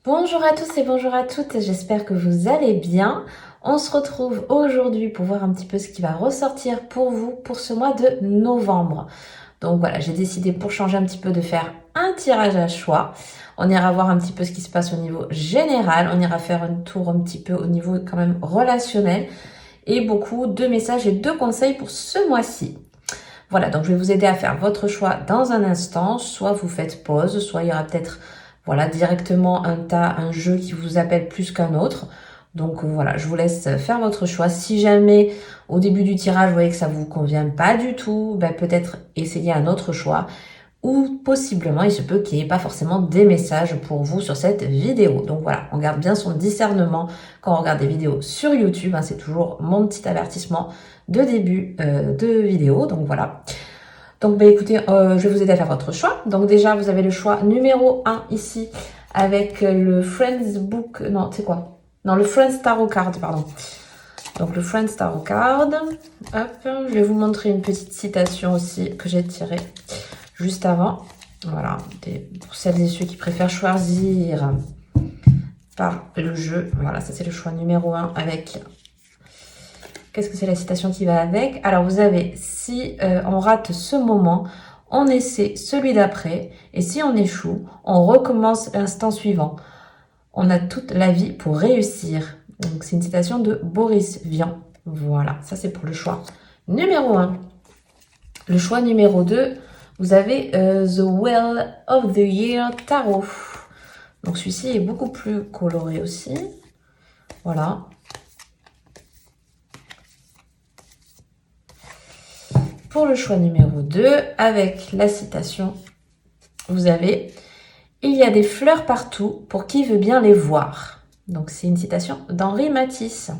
Bonjour à tous et bonjour à toutes, j'espère que vous allez bien. On se retrouve aujourd'hui pour voir un petit peu ce qui va ressortir pour vous pour ce mois de novembre. Donc voilà, j'ai décidé pour changer un petit peu de faire un tirage à choix. On ira voir un petit peu ce qui se passe au niveau général, on ira faire un tour un petit peu au niveau quand même relationnel et beaucoup de messages et de conseils pour ce mois-ci. Voilà, donc je vais vous aider à faire votre choix dans un instant. Soit vous faites pause, soit il y aura peut-être voilà, directement un jeu qui vous appelle plus qu'un autre. Donc voilà, je vous laisse faire votre choix. Si jamais au début du tirage, vous voyez que ça vous convient pas du tout, ben peut-être essayer un autre choix. Ou possiblement, il se peut qu'il n'y ait pas forcément des messages pour vous sur cette vidéo. Donc voilà, on garde bien son discernement quand on regarde des vidéos sur YouTube. Hein, c'est toujours mon petit avertissement de début de vidéo. Donc voilà. Donc bah, écoutez, je vais vous aider à faire votre choix. Donc déjà, vous avez le choix numéro 1 ici avec le Friends Book. Non, c'est quoi? Non, le Friends Tarot Card, pardon. Donc le Friends Tarot Card. Hop, je vais vous montrer une petite citation aussi que j'ai tirée juste avant. Voilà, pour celles et ceux qui préfèrent choisir par le jeu. Voilà, ça c'est le choix numéro 1 avec... Qu'est-ce que c'est la citation qui va avec? Alors vous avez, si on rate ce moment, on essaie celui d'après. Et si on échoue, on recommence l'instant suivant. On a toute la vie pour réussir. Donc c'est une citation de Boris Vian. Voilà, ça c'est pour le choix numéro 1. Le choix numéro 2, vous avez The Well of the Year Tarot. Donc celui-ci est beaucoup plus coloré aussi. Voilà. Pour le choix numéro 2, avec la citation, vous avez « Il y a des fleurs partout pour qui veut bien les voir ». Donc c'est une citation d'Henri Matisse.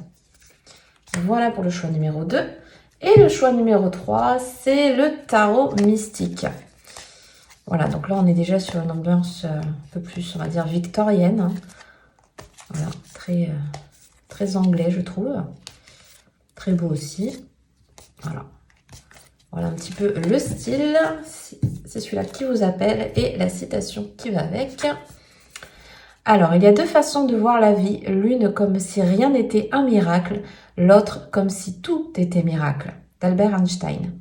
Voilà pour le choix numéro 2. Et le choix numéro 3, c'est le tarot mystique. Voilà, donc là on est déjà sur une ambiance un peu plus, on va dire, victorienne. Hein. Voilà, très anglais je trouve. Très beau aussi. Voilà. Voilà un petit peu le style. C'est celui-là qui vous appelle et la citation qui va avec. Alors, il y a deux façons de voir la vie. L'une comme si rien n'était un miracle, l'autre comme si tout était miracle. D'Albert Einstein.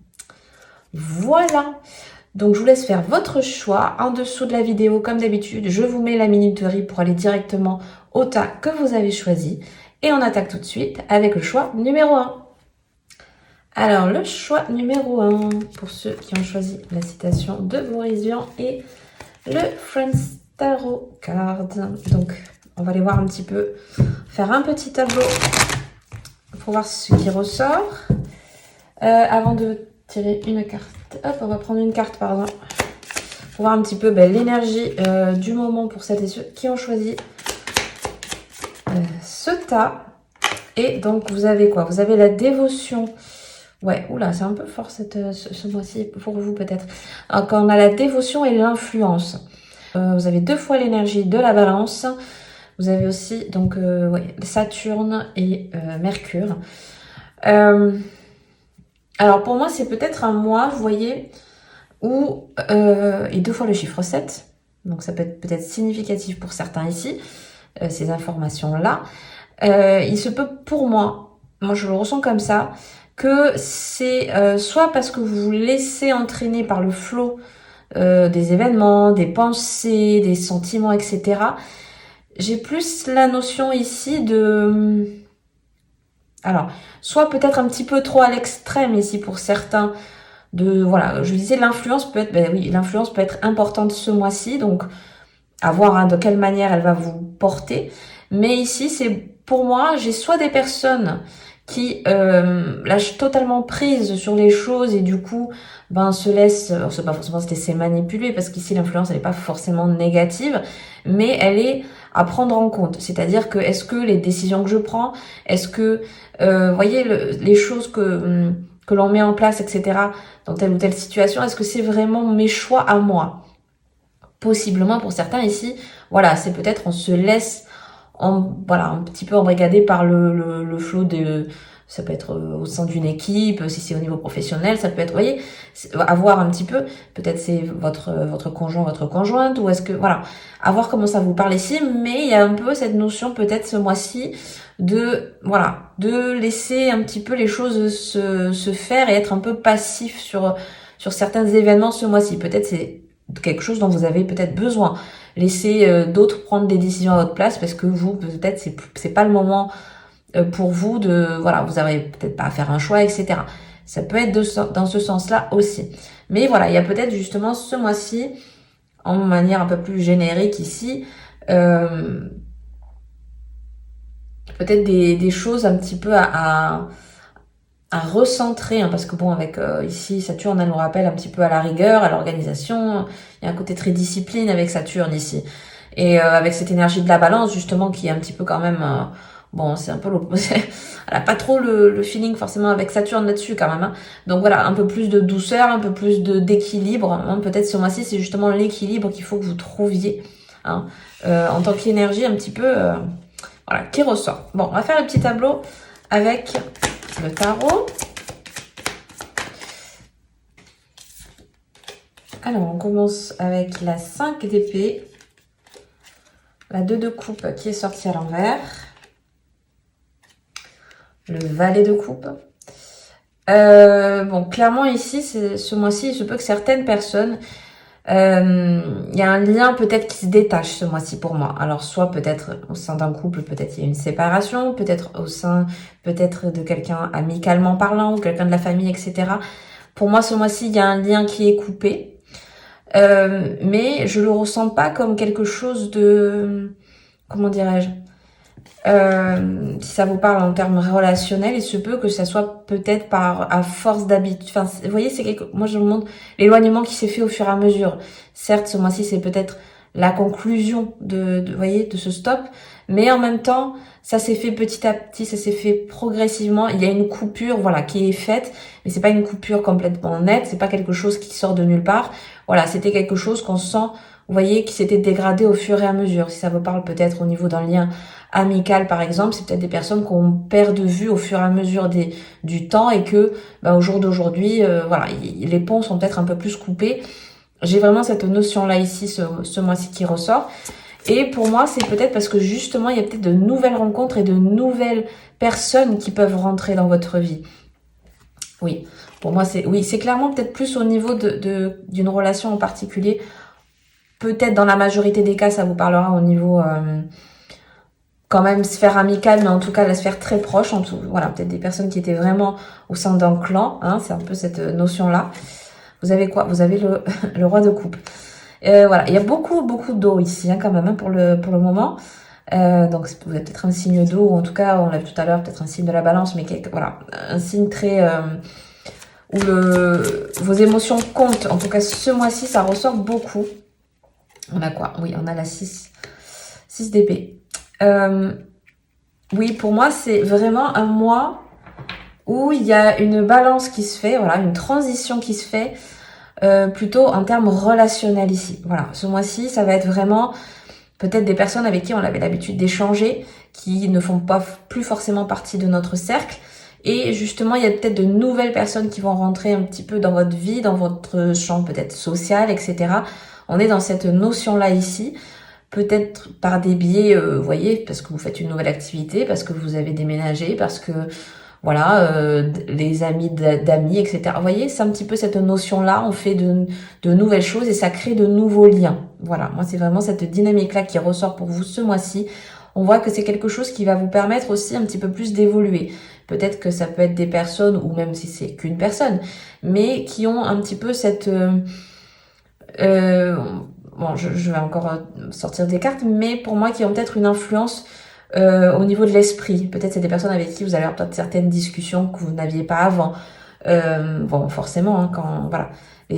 Voilà. Donc, je vous laisse faire votre choix. En dessous de la vidéo, comme d'habitude, je vous mets la minuterie pour aller directement au tas que vous avez choisi. Et on attaque tout de suite avec le choix numéro 1. Alors, le choix numéro 1, pour ceux qui ont choisi la citation de Boris Vian et le Friends Tarot Card. Donc, on va aller voir un petit peu, faire un petit tableau pour voir ce qui ressort. Avant de tirer une carte, hop, on va prendre une carte, pardon, pour voir un petit peu l'énergie du moment pour celles et ceux qui ont choisi ce tas. Et donc, vous avez quoi? Vous avez la dévotion. Ouais, oula, c'est un peu fort ce mois-ci pour vous peut-être. Quand on a la dévotion et l'influence. Vous avez deux fois l'énergie de la balance. Vous avez aussi donc ouais, Saturne et Mercure. Alors pour moi, c'est peut-être un mois, vous voyez, où et deux fois le chiffre 7. Donc ça peut être peut-être significatif pour certains ici, ces informations-là. Il se peut pour moi je le ressens comme ça, que c'est soit parce que vous vous laissez entraîner par le flot des événements, des pensées, des sentiments, etc. J'ai plus la notion ici de... Alors, soit peut-être un petit peu trop à l'extrême ici pour certains. Voilà, je disais l'influence peut être... oui, l'influence peut être importante ce mois-ci, donc à voir de quelle manière elle va vous porter. Mais ici, c'est pour moi, j'ai soit des personnes qui lâchent totalement prise sur les choses et du coup se laissent, c'est pas forcément se laisser manipuler parce qu'ici l'influence elle est pas forcément négative, mais elle est à prendre en compte. C'est-à-dire que est-ce que les décisions que je prends, est-ce que voyez les choses que l'on met en place, etc. dans telle ou telle situation, est-ce que c'est vraiment mes choix à moi? Possiblement pour certains ici, voilà, c'est peut-être on se laisse voilà, un petit peu embrigadé par le flot ça peut être au sein d'une équipe, si c'est au niveau professionnel, ça peut être, vous voyez, avoir un petit peu, peut-être c'est votre conjoint, votre conjointe, ou est-ce que, voilà, à voir comment ça vous parle ici, mais il y a un peu cette notion peut-être ce mois-ci de, voilà, de laisser un petit peu les choses se faire et être un peu passif sur certains événements ce mois-ci. Peut-être c'est quelque chose dont vous avez peut-être besoin. Laissez d'autres prendre des décisions à votre place parce que vous, peut-être, c'est pas le moment pour vous de, voilà, vous avez peut-être pas à faire un choix, etc. Ça peut être dans ce sens-là aussi. Mais voilà, il y a peut-être justement ce mois-ci, en manière un peu plus générique ici, peut-être des choses un petit peu à recentrer, hein, parce que bon, avec ici Saturne, elle nous rappelle un petit peu à la rigueur, à l'organisation. Il y a un côté très discipline avec Saturne ici. Et avec cette énergie de la balance, justement, qui est un petit peu quand même... bon, c'est un peu l'opposé. Elle a pas trop le feeling forcément avec Saturne là-dessus quand même. Hein. Donc voilà, un peu plus de douceur, un peu plus d'équilibre. Hein. Peut-être ce mois-ci, c'est justement l'équilibre qu'il faut que vous trouviez. Hein, en tant qu'énergie un petit peu... voilà, qui ressort. Bon, on va faire le petit tableau avec le tarot. Alors, on commence avec la 5 d'épée, la 2 de coupe qui est sortie à l'envers, le valet de coupe. Bon, clairement ici, ce mois-ci, il se peut que certaines personnes, il y a un lien peut-être qui se détache ce mois-ci pour moi. Alors, soit peut-être au sein d'un couple, peut-être il y a une séparation, peut-être au sein peut-être de quelqu'un amicalement parlant ou quelqu'un de la famille, etc. Pour moi, ce mois-ci, il y a un lien qui est coupé. Mais je le ressens pas comme quelque chose de... Comment dirais-je, si ça vous parle en termes relationnels, il se peut que ça soit peut-être à force d'habitude. Enfin, vous voyez, moi je vous montre l'éloignement qui s'est fait au fur et à mesure. Certes, ce mois-ci, c'est peut-être la conclusion vous voyez, de ce stop, mais en même temps, ça s'est fait petit à petit, ça s'est fait progressivement. Il y a une coupure, voilà, qui est faite, mais c'est pas une coupure complètement nette, c'est pas quelque chose qui sort de nulle part. Voilà, c'était quelque chose qu'on sent, vous voyez, qui s'était dégradé au fur et à mesure. Si ça vous parle peut-être au niveau d'un lien amical, par exemple, c'est peut-être des personnes qu'on perd de vue au fur et à mesure du temps et que, au jour d'aujourd'hui, voilà, les ponts sont peut-être un peu plus coupés. J'ai vraiment cette notion-là ici, ce mois-ci qui ressort. Et pour moi, c'est peut-être parce que justement, il y a peut-être de nouvelles rencontres et de nouvelles personnes qui peuvent rentrer dans votre vie. Oui, pour moi, c'est clairement peut-être plus au niveau d'une relation en particulier. Peut-être dans la majorité des cas, ça vous parlera au niveau quand même sphère amicale, mais en tout cas la sphère très proche. Voilà, peut-être des personnes qui étaient vraiment au sein d'un clan. Hein, c'est un peu cette notion-là. Vous avez quoi? Vous avez le roi de coupe. Voilà, il y a beaucoup d'eau ici, hein, quand même, hein, pour le moment. Donc vous êtes peut-être un signe d'eau, ou en tout cas, on l'a vu tout à l'heure, peut-être un signe de la balance, mais voilà, un signe très où vos émotions comptent. En tout cas, ce mois-ci, ça ressort beaucoup. On a quoi? Oui, on a la 6 d'épée. Oui, pour moi, c'est vraiment un mois où il y a une balance qui se fait, voilà, une transition qui se fait, plutôt en termes relationnels ici. Voilà, ce mois-ci, ça va être vraiment peut-être des personnes avec qui on avait l'habitude d'échanger, qui ne font pas plus forcément partie de notre cercle. Et justement, il y a peut-être de nouvelles personnes qui vont rentrer un petit peu dans votre vie, dans votre champ peut-être social, etc. On est dans cette notion-là ici. Peut-être par des biais, vous voyez, parce que vous faites une nouvelle activité, parce que vous avez déménagé, parce que, voilà, les amis d'amis, etc. Vous voyez, c'est un petit peu cette notion-là, on fait de nouvelles choses et ça crée de nouveaux liens. Voilà, moi c'est vraiment cette dynamique-là qui ressort pour vous ce mois-ci. On voit que c'est quelque chose qui va vous permettre aussi un petit peu plus d'évoluer. Peut-être que ça peut être des personnes, ou même si c'est qu'une personne, mais qui ont un petit peu cette... bon, je vais encore sortir des cartes, mais pour moi qui ont peut-être une influence au niveau de l'esprit. Peut-être c'est des personnes avec qui vous allez avoir peut-être certaines discussions que vous n'aviez pas avant. Bon, forcément, hein, quand voilà,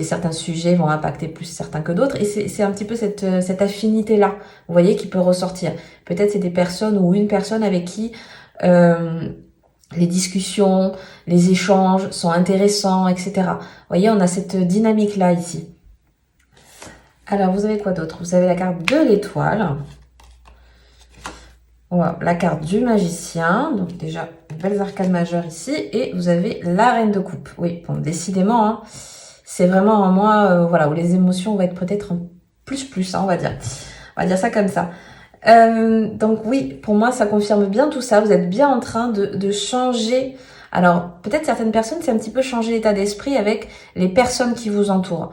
certains sujets vont impacter plus certains que d'autres, et c'est un petit peu cette affinité-là, vous voyez, qui peut ressortir. Peut-être c'est des personnes ou une personne avec qui les discussions, les échanges sont intéressants, etc. Vous voyez, on a cette dynamique-là ici. Alors, vous avez quoi d'autre? Vous avez la carte de l'étoile. Wow, la carte du magicien, donc déjà, belles arcades majeures ici, et vous avez la reine de coupe. Oui, bon, décidément, hein, c'est vraiment un mois voilà, où les émotions vont être peut-être un plus, hein, on va dire. On va dire ça comme ça. Donc oui, pour moi, ça confirme bien tout ça. Vous êtes bien en train de changer. Alors, peut-être certaines personnes, c'est un petit peu changer l'état d'esprit avec les personnes qui vous entourent.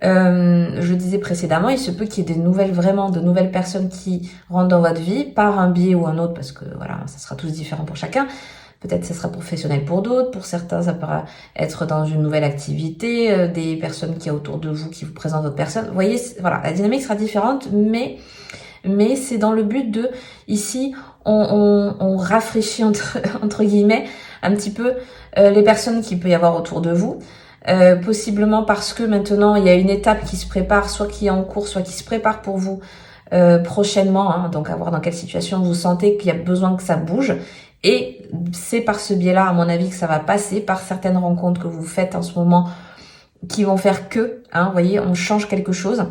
Je le disais précédemment, il se peut qu'il y ait vraiment de nouvelles personnes qui rentrent dans votre vie par un biais ou un autre, parce que voilà, ça sera tous différent pour chacun. Peut-être ça sera professionnel pour d'autres, pour certains ça pourra être dans une nouvelle activité, des personnes qui y a autour de vous qui vous présentent d'autres personnes. Vous voyez, voilà, la dynamique sera différente, mais c'est dans le but de, ici, on rafraîchit entre guillemets un petit peu les personnes qu'il peut y avoir autour de vous. Possiblement parce que maintenant il y a une étape qui se prépare, soit qui est en cours, soit qui se prépare pour vous prochainement, hein, donc à voir dans quelle situation vous sentez qu'il y a besoin que ça bouge. Et c'est par ce biais-là, à mon avis, que ça va passer, par certaines rencontres que vous faites en ce moment, qui vont faire que, hein, vous voyez, on change quelque chose.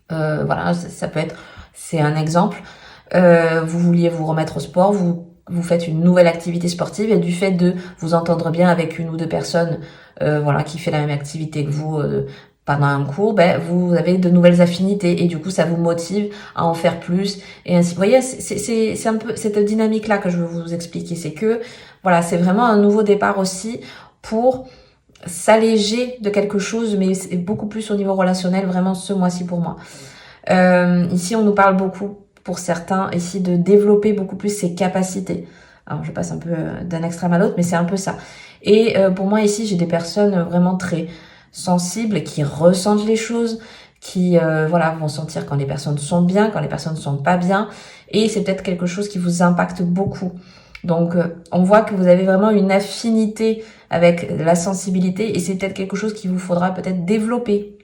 Voilà, ça peut être, c'est un exemple. Vous vouliez vous remettre au sport, vous faites une nouvelle activité sportive et du fait de vous entendre bien avec une ou deux personnes voilà, qui fait la même activité que vous pendant un cours, ben, vous avez de nouvelles affinités et du coup ça vous motive à en faire plus et ainsi. Vous voyez, c'est un peu cette dynamique-là que je veux vous expliquer. C'est que voilà, c'est vraiment un nouveau départ aussi pour s'alléger de quelque chose, mais c'est beaucoup plus au niveau relationnel, vraiment ce mois-ci pour moi. Ici, on nous parle beaucoup, pour certains, ici, de développer beaucoup plus ses capacités. Alors, je passe un peu d'un extrême à l'autre, mais c'est un peu ça. Et pour moi, ici, j'ai des personnes vraiment très sensibles, qui ressentent les choses, qui voilà, vont sentir quand les personnes sont bien, quand les personnes ne sont pas bien. Et c'est peut-être quelque chose qui vous impacte beaucoup. Donc, on voit que vous avez vraiment une affinité avec la sensibilité et c'est peut-être quelque chose qu'il vous faudra peut-être développer.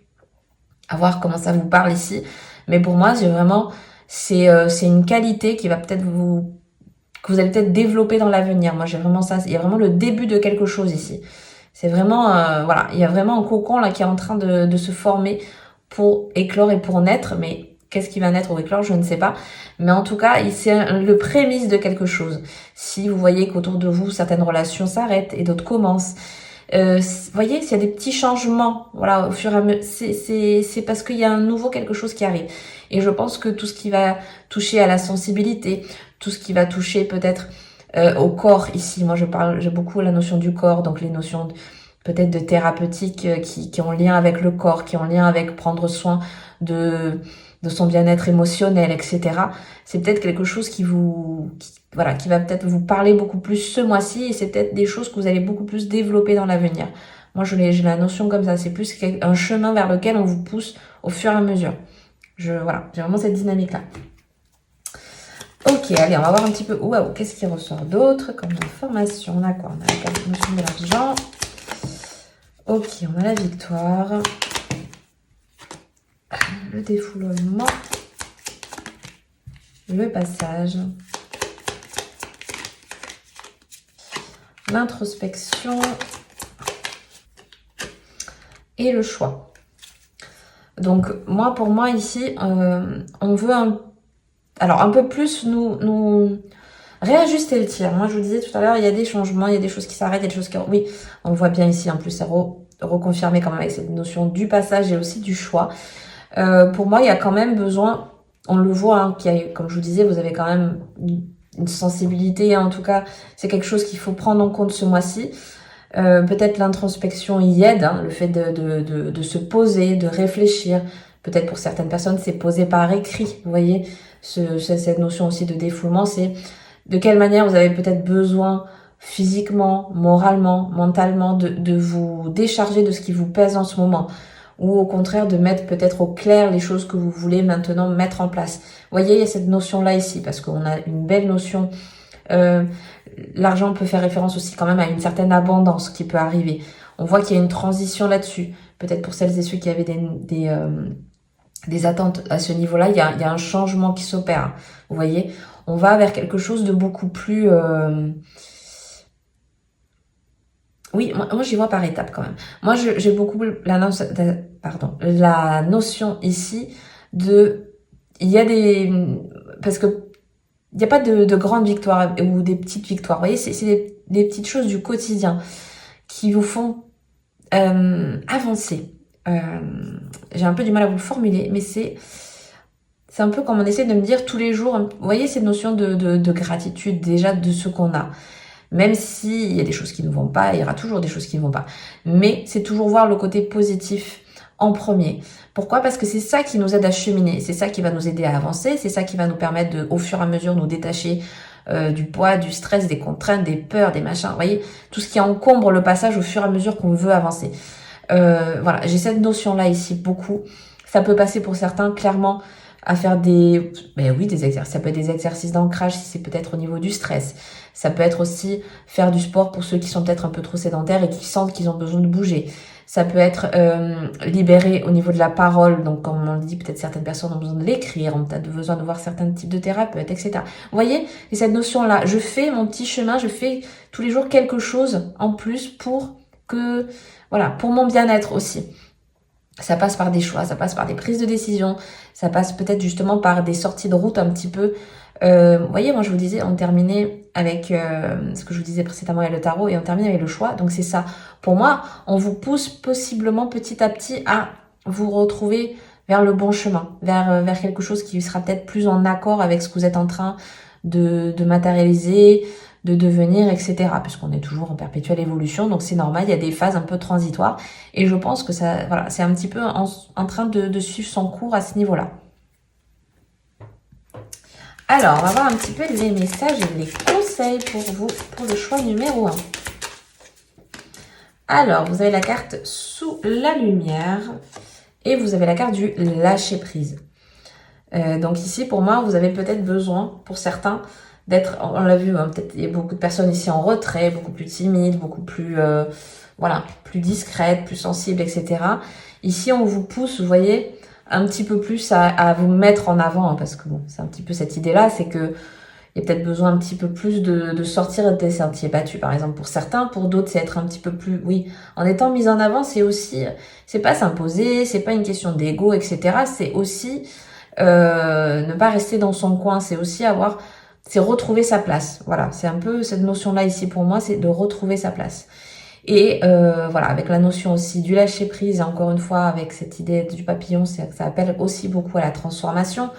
À voir comment ça vous parle ici. Mais pour moi, j'ai vraiment, c'est une qualité qui va peut-être que vous allez peut-être développer dans l'avenir. Moi, j'ai vraiment ça. Il y a vraiment le début de quelque chose ici. C'est vraiment, voilà, il y a vraiment un cocon là qui est en train de se former pour éclore et pour naître. Mais qu'est-ce qui va naître ou éclore, je ne sais pas. Mais en tout cas, c'est le prémisse de quelque chose. Si vous voyez qu'autour de vous, certaines relations s'arrêtent et d'autres commencent, vous voyez, s'il y a des petits changements, voilà, au fur et à mesure, c'est parce qu'il y a un nouveau quelque chose qui arrive. Et je pense que tout ce qui va toucher à la sensibilité, tout ce qui va toucher peut-être au corps ici, moi j'ai beaucoup la notion du corps, donc les notions peut-être de thérapeutique qui ont lien avec le corps, qui ont lien avec prendre soin de son bien-être émotionnel, etc. C'est peut-être quelque chose voilà, qui va peut-être vous parler beaucoup plus ce mois-ci et c'est peut-être des choses que vous allez beaucoup plus développer dans l'avenir. Moi, j'ai la notion comme ça. C'est plus un chemin vers lequel on vous pousse au fur et à mesure. Voilà, j'ai vraiment cette dynamique-là. Ok, allez, on va voir un petit peu. Waouh, qu'est-ce qui ressort d'autre comme information? On a quoi? On a la notion de l'argent. Ok, on a la victoire. Le défoulement. Le passage. L'introspection. Et le choix. Donc, pour moi, ici, on veut un peu plus nous réajuster le tir. Moi, je vous disais tout à l'heure, il y a des changements, il y a des choses qui s'arrêtent, il y a des choses qui... Oui, on le voit bien ici, en plus, c'est reconfirmé quand même avec cette notion du passage et aussi du choix. Pour moi, il y a quand même besoin, on le voit, hein, comme je vous disais, vous avez quand même une sensibilité, hein, en tout cas, c'est quelque chose qu'il faut prendre en compte ce mois-ci. Peut-être l'introspection y aide, hein, le fait de se poser, de réfléchir. Peut-être pour certaines personnes, c'est poser par écrit. Vous voyez, cette notion aussi de défoulement, c'est de quelle manière vous avez peut-être besoin physiquement, moralement, mentalement, de vous décharger de ce qui vous pèse en ce moment. Ou au contraire, de mettre peut-être au clair les choses que vous voulez maintenant mettre en place. Vous voyez, il y a cette notion-là ici, parce qu'on a une belle notion. L'argent peut faire référence aussi quand même à une certaine abondance qui peut arriver. On voit qu'il y a une transition là-dessus. Peut-être pour celles et ceux qui avaient des attentes à ce niveau-là, il y a un changement qui s'opère. Vous voyez, on va vers quelque chose de beaucoup plus... Oui, moi j'y vois par étapes quand même. Moi j'ai beaucoup la notion ici de... Il y a des... Parce que il n'y a pas de grandes victoires ou des petites victoires. Vous voyez, c'est des petites choses du quotidien qui vous font avancer. J'ai un peu du mal à vous le formuler, mais c'est un peu comme on essaie de me dire tous les jours, vous voyez cette notion de gratitude déjà de ce qu'on a. Même s'il y a des choses qui ne vont pas, il y aura toujours des choses qui ne vont pas. Mais c'est toujours voir le côté positif en premier. Pourquoi? Parce que c'est ça qui nous aide à cheminer, c'est ça qui va nous aider à avancer, c'est ça qui va nous permettre de, au fur et à mesure, nous détacher du poids, du stress, des contraintes, des peurs, des machins. Vous voyez, tout ce qui encombre le passage au fur et à mesure qu'on veut avancer. Voilà, j'ai cette notion-là ici beaucoup. Ça peut passer pour certains, clairement, à faire des exercices. Ça peut être des exercices d'ancrage si c'est peut-être au niveau du stress. Ça peut être aussi faire du sport pour ceux qui sont peut-être un peu trop sédentaires et qui sentent qu'ils ont besoin de bouger. Ça peut être libéré au niveau de la parole. Donc, comme on le dit, peut-être certaines personnes ont besoin de l'écrire, ont peut-être besoin de voir certains types de thérapeutes, etc. Vous voyez, et cette notion-là, je fais mon petit chemin, je fais tous les jours quelque chose en plus pour mon bien-être aussi. Ça passe par des choix, ça passe par des prises de décision, ça passe peut-être justement par des sorties de route un petit peu. Vous voyez, moi je vous disais, on terminait avec ce que je vous disais précédemment avec le tarot et on termine avec le choix. Donc c'est ça. Pour moi, on vous pousse possiblement petit à petit à vous retrouver vers le bon chemin, vers quelque chose qui sera peut-être plus en accord avec ce que vous êtes en train de matérialiser, de devenir, etc. Puisqu'on est toujours en perpétuelle évolution, donc c'est normal, il y a des phases un peu transitoires. Et je pense que ça, voilà, c'est un petit peu en train de suivre son cours à ce niveau-là. Alors, on va voir un petit peu les messages et les conseils pour vous, pour le choix numéro 1. Alors, vous avez la carte sous la lumière et vous avez la carte du lâcher prise. Donc ici, pour moi, vous avez peut-être besoin, pour certains, d'être, on l'a vu, hein, peut-être il y a beaucoup de personnes ici en retrait, beaucoup plus timides, beaucoup plus, plus discrètes, plus sensibles, etc. Ici, on vous pousse, vous voyez, un petit peu plus à vous mettre en avant, hein, parce que bon, c'est un petit peu cette idée-là, c'est que il y a peut-être besoin un petit peu plus de sortir des sentiers battus, par exemple, pour certains. Pour d'autres, c'est être un petit peu plus, oui, en étant mis en avant, c'est aussi, c'est pas s'imposer, c'est pas une question d'ego, etc. C'est aussi ne pas rester dans son coin, c'est aussi c'est retrouver sa place. Voilà, c'est un peu cette notion-là ici pour moi, c'est de retrouver sa place. Et voilà, avec la notion aussi du lâcher prise, et encore une fois, avec cette idée du papillon, ça appelle aussi beaucoup à la transformation.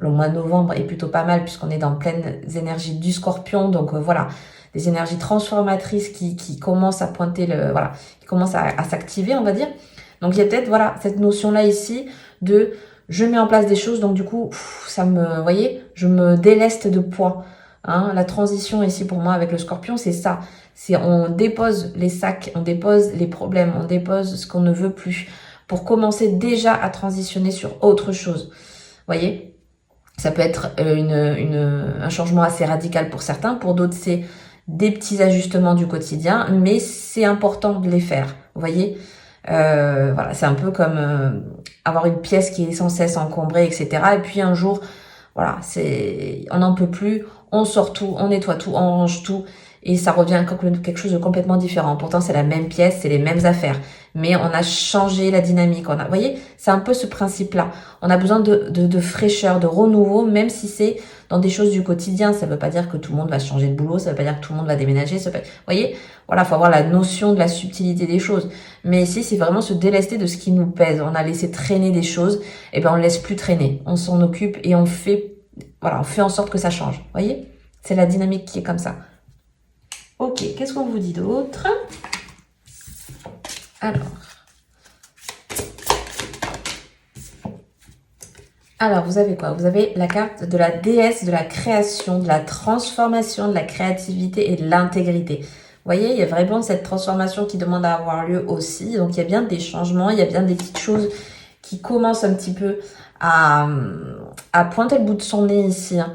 Le mois de novembre est plutôt pas mal puisqu'on est dans pleines énergies du scorpion, donc voilà, des énergies transformatrices qui commencent à pointer qui commencent à s'activer, on va dire. Donc il y a peut-être, voilà, cette notion-là ici de je mets en place des choses, donc du coup, vous voyez, je me déleste de poids. Hein, la transition ici pour moi avec le scorpion, c'est ça. C'est on dépose les sacs, on dépose les problèmes, on dépose ce qu'on ne veut plus pour commencer déjà à transitionner sur autre chose. Vous voyez, ça peut être un changement assez radical pour certains, pour d'autres c'est des petits ajustements du quotidien, mais c'est important de les faire. Vous voyez, voilà, c'est un peu comme avoir une pièce qui est sans cesse encombrée, etc. Et puis un jour, voilà, on n'en peut plus, on sort tout, on nettoie tout, on range tout, et ça revient quelque chose de complètement différent. Pourtant, c'est la même pièce, c'est les mêmes affaires, mais on a changé la dynamique. Vous voyez, c'est un peu ce principe-là. On a besoin de fraîcheur, de renouveau, même si c'est dans des choses du quotidien. Ça ne veut pas dire que tout le monde va changer de boulot, ça ne veut pas dire que tout le monde va déménager. Vous voyez, voilà, faut avoir la notion de la subtilité des choses. Mais ici, c'est vraiment se délester de ce qui nous pèse. On a laissé traîner des choses, et ben on ne laisse plus traîner. On s'en occupe et on fait en sorte que ça change. Vous voyez, c'est la dynamique qui est comme ça. Ok, qu'est-ce qu'on vous dit d'autre? Alors, vous avez quoi? Vous avez la carte de la déesse de la création, de la transformation, de la créativité et de l'intégrité. Vous voyez, il y a vraiment cette transformation qui demande à avoir lieu aussi. Donc, il y a bien des changements, il y a bien des petites choses qui commencent un petit peu à pointer le bout de son nez ici. Hein.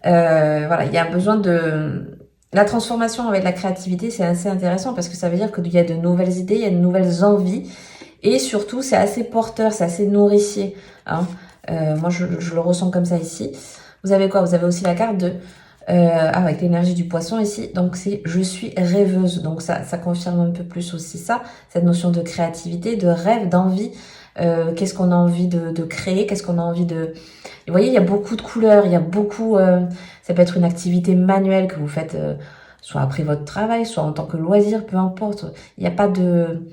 Voilà, il y a besoin de... La transformation avec la créativité, c'est assez intéressant parce que ça veut dire qu'il y a de nouvelles idées, il y a de nouvelles envies. Et surtout, c'est assez porteur, c'est assez nourricier. Hein. Moi, je le ressens comme ça ici. Vous avez quoi? Vous avez aussi la carte avec l'énergie du poisson ici. Donc, c'est « je suis rêveuse ». Donc, ça confirme un peu plus aussi ça, cette notion de créativité, de rêve, d'envie. qu'est-ce qu'on a envie de créer, qu'est-ce qu'on a envie de... Et vous voyez, il y a beaucoup de couleurs, il y a beaucoup... ça peut être une activité manuelle que vous faites soit après votre travail, soit en tant que loisir, peu importe. Il n'y a pas de...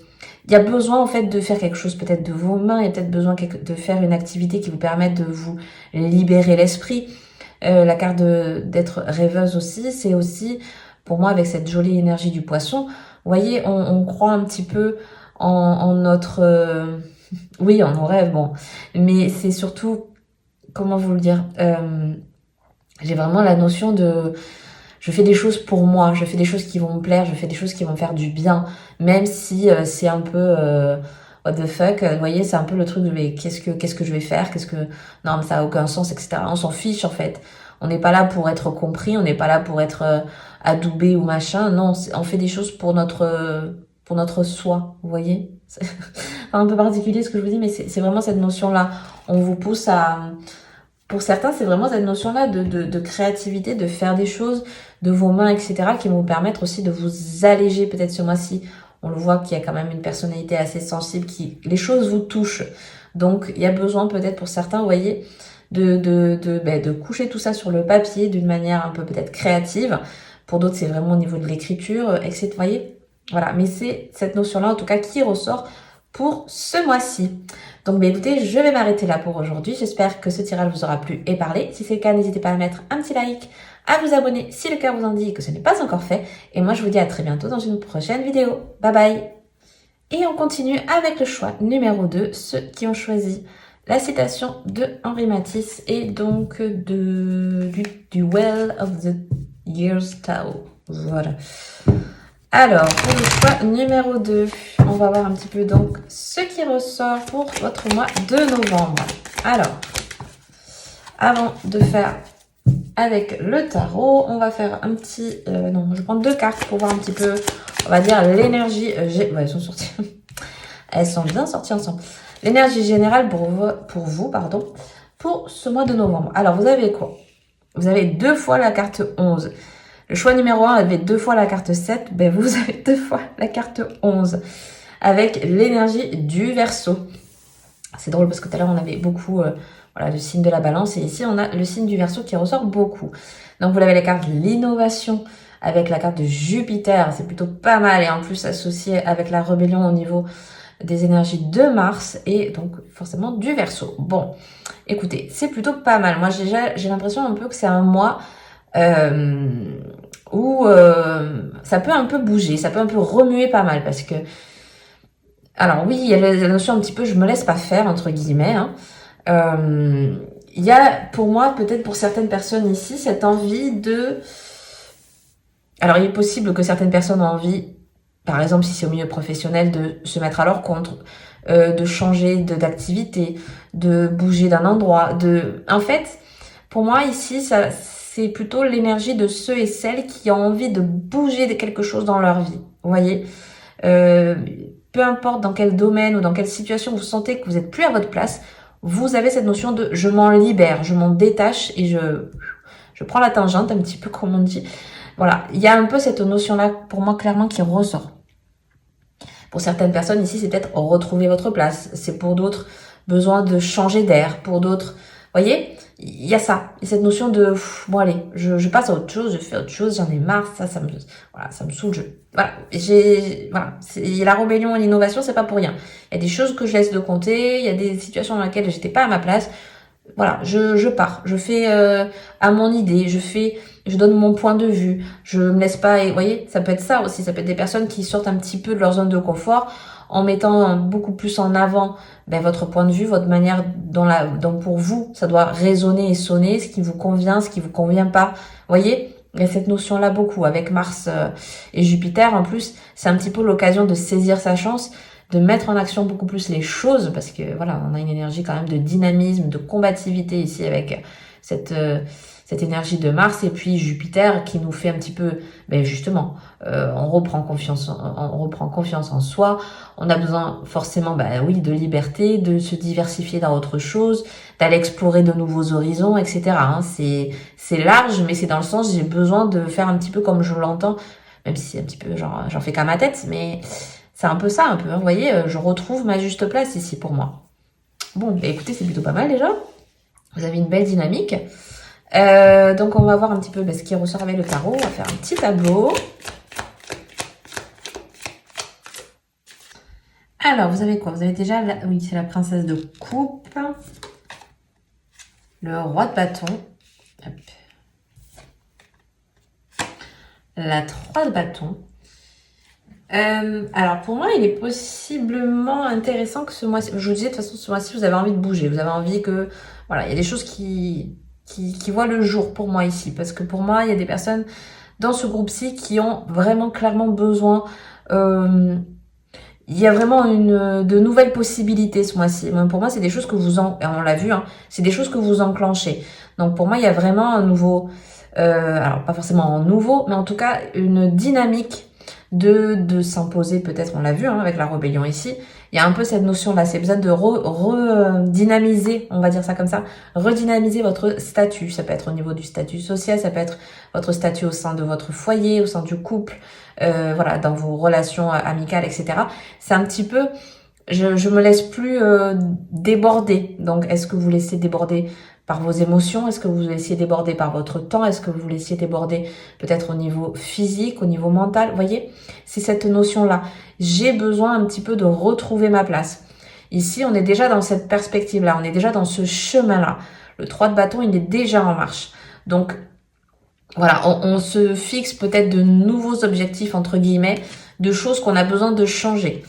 Il y a besoin en fait de faire quelque chose peut-être de vos mains, il y a peut-être besoin de faire une activité qui vous permette de vous libérer l'esprit. La carte d'être rêveuse aussi, c'est aussi, pour moi, avec cette jolie énergie du poisson, vous voyez, on croit un petit peu en notre... oui, en nos rêves, bon. Mais c'est surtout, comment vous le dire, j'ai vraiment la notion de... Je fais des choses pour moi, je fais des choses qui vont me plaire, je fais des choses qui vont me faire du bien, même si c'est un peu what the fuck, vous voyez, c'est un peu le truc de mais qu'est-ce que je vais faire, non mais ça a aucun sens, etc. On s'en fiche en fait. On n'est pas là pour être compris, on n'est pas là pour être adoubé ou machin. Non, on fait des choses pour notre soi, vous voyez. C'est un peu particulier ce que je vous dis, mais c'est vraiment cette notion-là. On vous pousse à... Pour certains, c'est vraiment cette notion-là de créativité, de faire des choses de vos mains, etc., qui vont vous permettre aussi de vous alléger peut-être ce mois-ci. On le voit qu'il y a quand même une personnalité assez sensible, les choses vous touchent. Donc, il y a besoin peut-être pour certains, vous voyez, de coucher tout ça sur le papier d'une manière un peu peut-être créative. Pour d'autres, c'est vraiment au niveau de l'écriture, etc. Vous voyez, voilà. Mais c'est cette notion-là, en tout cas, qui ressort pour ce mois-ci. Donc écoutez, je vais m'arrêter là pour aujourd'hui. J'espère que ce tirage vous aura plu et parlé. Si c'est le cas, n'hésitez pas à mettre un petit like, à vous abonner si le cœur vous en dit et que ce n'est pas encore fait. Et moi, je vous dis à très bientôt dans une prochaine vidéo. Bye bye. Et on continue avec le choix numéro 2, ceux qui ont choisi la citation de Henri Matisse et donc du Well of the Year's Tao. Voilà. Alors, pour le choix numéro 2, on va voir un petit peu donc ce qui ressort pour votre mois de novembre. Alors, avant de faire avec le tarot, on va faire un petit... non, je vais prendre 2 cartes pour voir un petit peu, on va dire, l'énergie... ouais, elles sont sorties. Elles sont bien sorties ensemble. L'énergie générale pour vous, pardon, pour ce mois de novembre. Alors, vous avez quoi? Vous avez 2 fois la carte 11. Le choix numéro 1 avait 2 fois la carte 7, ben vous avez 2 fois la carte 11 avec l'énergie du Verseau. C'est drôle parce que tout à l'heure on avait beaucoup voilà, le signe de la balance et ici on a le signe du Verseau qui ressort beaucoup. Donc vous avez la carte de l'innovation avec la carte de Jupiter, c'est plutôt pas mal et en plus associé avec la rébellion au niveau des énergies de Mars et donc forcément du Verseau. Bon, écoutez, c'est plutôt pas mal. Moi j'ai l'impression un peu que c'est un mois... où ça peut un peu bouger, ça peut un peu remuer pas mal parce que, alors oui, il y a la notion un petit peu je me laisse pas faire entre guillemets, hein. Il y a pour moi, peut-être pour certaines personnes ici, cette envie de... Alors il est possible que certaines personnes ont envie, par exemple si c'est au milieu professionnel, de se mettre à leur compte, de changer d'activité, de bouger d'un endroit, En fait, pour moi ici, c'est plutôt l'énergie de ceux et celles qui ont envie de bouger de quelque chose dans leur vie. Vous voyez, peu importe dans quel domaine ou dans quelle situation vous sentez que vous n'êtes plus à votre place, vous avez cette notion de je m'en libère, je m'en détache et je prends la tangente un petit peu comme on dit. Voilà, il y a un peu cette notion-là pour moi clairement qui ressort. Pour certaines personnes ici, c'est peut-être retrouver votre place. C'est pour d'autres besoin de changer d'air. Pour d'autres, vous voyez, il y a ça. Il y a cette notion de, bon allez, je passe à autre chose, je fais autre chose, j'en ai marre, ça me saoule. Voilà, la rébellion et l'innovation, c'est pas pour rien. Il y a des choses que je laisse de côté, il y a des situations dans lesquelles j'étais pas à ma place. Voilà, je pars, je fais à mon idée, je donne mon point de vue, je me laisse pas, et vous voyez, ça peut être ça aussi, ça peut être des personnes qui sortent un petit peu de leur zone de confort en mettant beaucoup plus en avant votre point de vue, votre manière dont pour vous, ça doit résonner et sonner, ce qui vous convient, ce qui vous convient pas. Vous voyez, il y a cette notion-là beaucoup avec Mars et Jupiter. En plus, c'est un petit peu l'occasion de saisir sa chance, de mettre en action beaucoup plus les choses parce que voilà, on a une énergie quand même de dynamisme, de combativité ici avec cette énergie de Mars et puis Jupiter qui nous fait un petit peu, justement, on reprend confiance en soi. On a besoin forcément, de liberté, de se diversifier dans autre chose, d'aller explorer de nouveaux horizons, etc. Hein. C'est large, mais c'est dans le sens j'ai besoin de faire un petit peu comme je l'entends, même si c'est un petit peu genre j'en fais qu'à ma tête, mais c'est un peu ça, un peu. Hein. Vous voyez, je retrouve ma juste place ici pour moi. Bon, bah, écoutez, c'est plutôt pas mal déjà. Vous avez une belle dynamique. Donc, on va voir un petit peu ce qui ressort avec le tarot. On va faire un petit tableau. Alors, vous avez quoi? Vous avez déjà, oui, c'est la princesse de coupe. Le roi de bâton. Hop. La 3 de bâton. Alors pour moi, il est possiblement intéressant que ce mois-ci, je vous disais de toute façon, ce mois-ci, vous avez envie de bouger, vous avez envie que, voilà, il y a des choses qui voient le jour pour moi ici, parce que pour moi, il y a des personnes dans ce groupe-ci qui ont vraiment clairement besoin, il y a vraiment de nouvelles possibilités ce mois-ci. Pour moi, c'est des choses que on l'a vu, hein, c'est des choses que vous enclenchez. Donc pour moi, il y a vraiment un nouveau, alors pas forcément un nouveau, mais en tout cas une dynamique de s'imposer, peut-être, on l'a vu hein, avec la rébellion ici, il y a un peu cette notion-là, c'est besoin de redynamiser, on va dire ça comme ça, redynamiser votre statut. Ça peut être au niveau du statut social, ça peut être votre statut au sein de votre foyer, au sein du couple, voilà, dans vos relations amicales, etc. C'est un petit peu, je me laisse plus déborder. Donc, est-ce que vous laissez déborder par vos émotions? Est-ce que vous laissez déborder par votre temps? Est-ce que vous laissez déborder peut-être au niveau physique, au niveau mental? Vous voyez, c'est cette notion-là. J'ai besoin un petit peu de retrouver ma place. Ici, on est déjà dans cette perspective-là. On est déjà dans ce chemin-là. Le 3 de bâton, il est déjà en marche. Donc, voilà, on se fixe peut-être de nouveaux objectifs, entre guillemets, de choses qu'on a besoin de changer.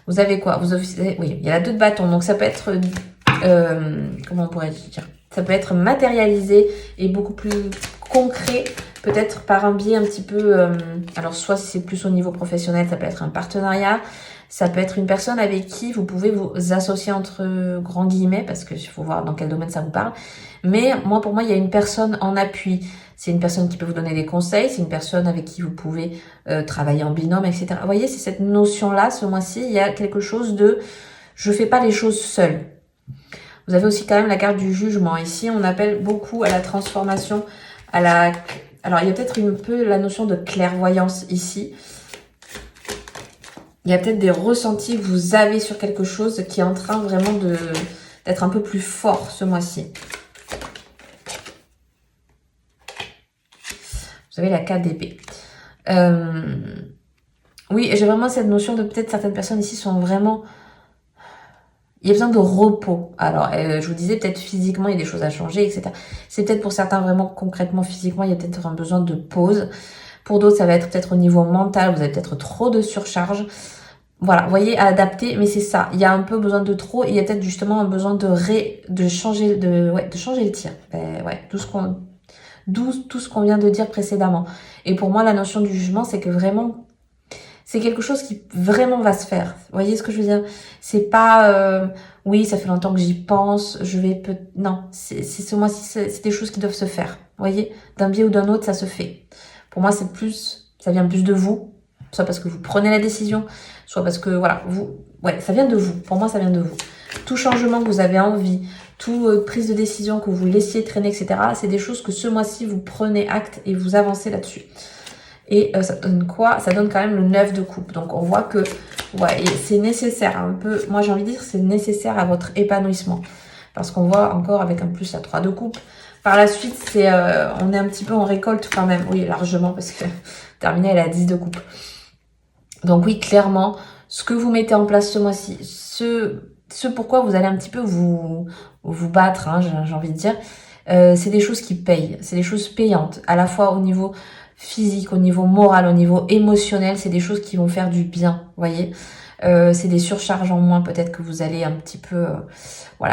Vous avez quoi? Oui, il y a la 2 de bâton. Donc, ça peut être... comment on pourrait dire? Ça peut être matérialisé et beaucoup plus concret, peut-être par un biais un petit peu... alors, soit si c'est plus au niveau professionnel, ça peut être un partenariat. Ça peut être une personne avec qui vous pouvez vous associer entre grands guillemets, parce qu'il faut voir dans quel domaine ça vous parle. Mais pour moi, il y a une personne en appui. C'est une personne qui peut vous donner des conseils, c'est une personne avec qui vous pouvez travailler en binôme, etc. Vous voyez, c'est cette notion-là, ce mois-ci, il y a quelque chose de... Je fais pas les choses seule. Vous avez aussi quand même la carte du jugement. Ici, on appelle beaucoup à la transformation, Alors, il y a peut-être un peu la notion de clairvoyance ici. Il y a peut-être des ressentis que vous avez sur quelque chose qui est en train vraiment d'être un peu plus fort ce mois-ci. Vous avez la 4 d'épée. Oui, j'ai vraiment cette notion de peut-être certaines personnes ici sont vraiment... Il y a besoin de repos. Alors, je vous disais, peut-être physiquement, il y a des choses à changer, etc. C'est peut-être pour certains vraiment concrètement, physiquement, il y a peut-être un besoin de pause. Pour d'autres, ça va être peut-être au niveau mental, vous avez peut-être trop de surcharge. Voilà, vous voyez, à adapter, mais c'est ça. Il y a un peu besoin de trop et il y a peut-être justement un besoin de changer le tir. Tout ce qu'on vient de dire précédemment. Et pour moi, la notion du jugement, c'est que vraiment, c'est quelque chose qui vraiment va se faire. Vous voyez ce que je veux dire? C'est pas, oui, ça fait longtemps que j'y pense, non, c'est ce mois-ci, c'est des choses qui doivent se faire. Vous voyez? D'un biais ou d'un autre, ça se fait. Pour moi, ça vient plus de vous. Soit parce que vous prenez la décision, soit parce que, voilà, ça vient de vous. Pour moi, ça vient de vous. Tout changement que vous avez envie, toute prise de décision que vous laissiez traîner, etc., c'est des choses que ce mois-ci, vous prenez acte et vous avancez là-dessus. Et ça donne quoi? Ça donne quand même le 9 de coupe. Donc, on voit que c'est nécessaire un peu. Moi, j'ai envie de dire c'est nécessaire à votre épanouissement. Parce qu'on voit encore avec un plus la 3 de coupe. Par la suite, on est un petit peu en récolte quand même. Oui, largement, parce que terminé, elle a 10 de coupe. Donc oui, clairement, ce que vous mettez en place ce mois-ci, ce pourquoi vous allez un petit peu vous battre, hein, j'ai envie de dire, c'est des choses qui payent. C'est des choses payantes. À la fois au niveau physique, au niveau moral, au niveau émotionnel, c'est des choses qui vont faire du bien, vous voyez. C'est des surcharges en moins peut-être que vous allez un petit peu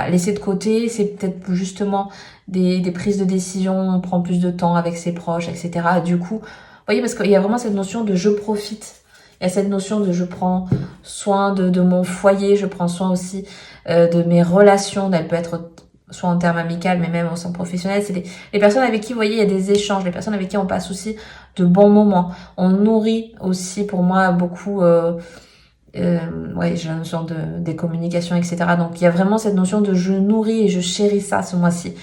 laisser de côté. C'est peut-être justement des prises de décision, on prend plus de temps avec ses proches, etc. Du coup, vous voyez, parce qu'il y a vraiment cette notion de je profite. Il y a cette notion de je prends soin de mon foyer, je prends soin aussi de mes relations. Elle peut être soit en termes amical, mais même au sens professionnel. C'est les personnes avec qui, vous voyez, il y a des échanges, les personnes avec qui on passe aussi de bons moments. On nourrit aussi, pour moi, beaucoup... j'ai la notion des communications, etc. Donc, il y a vraiment cette notion de je nourris et je chéris ça ce mois-ci.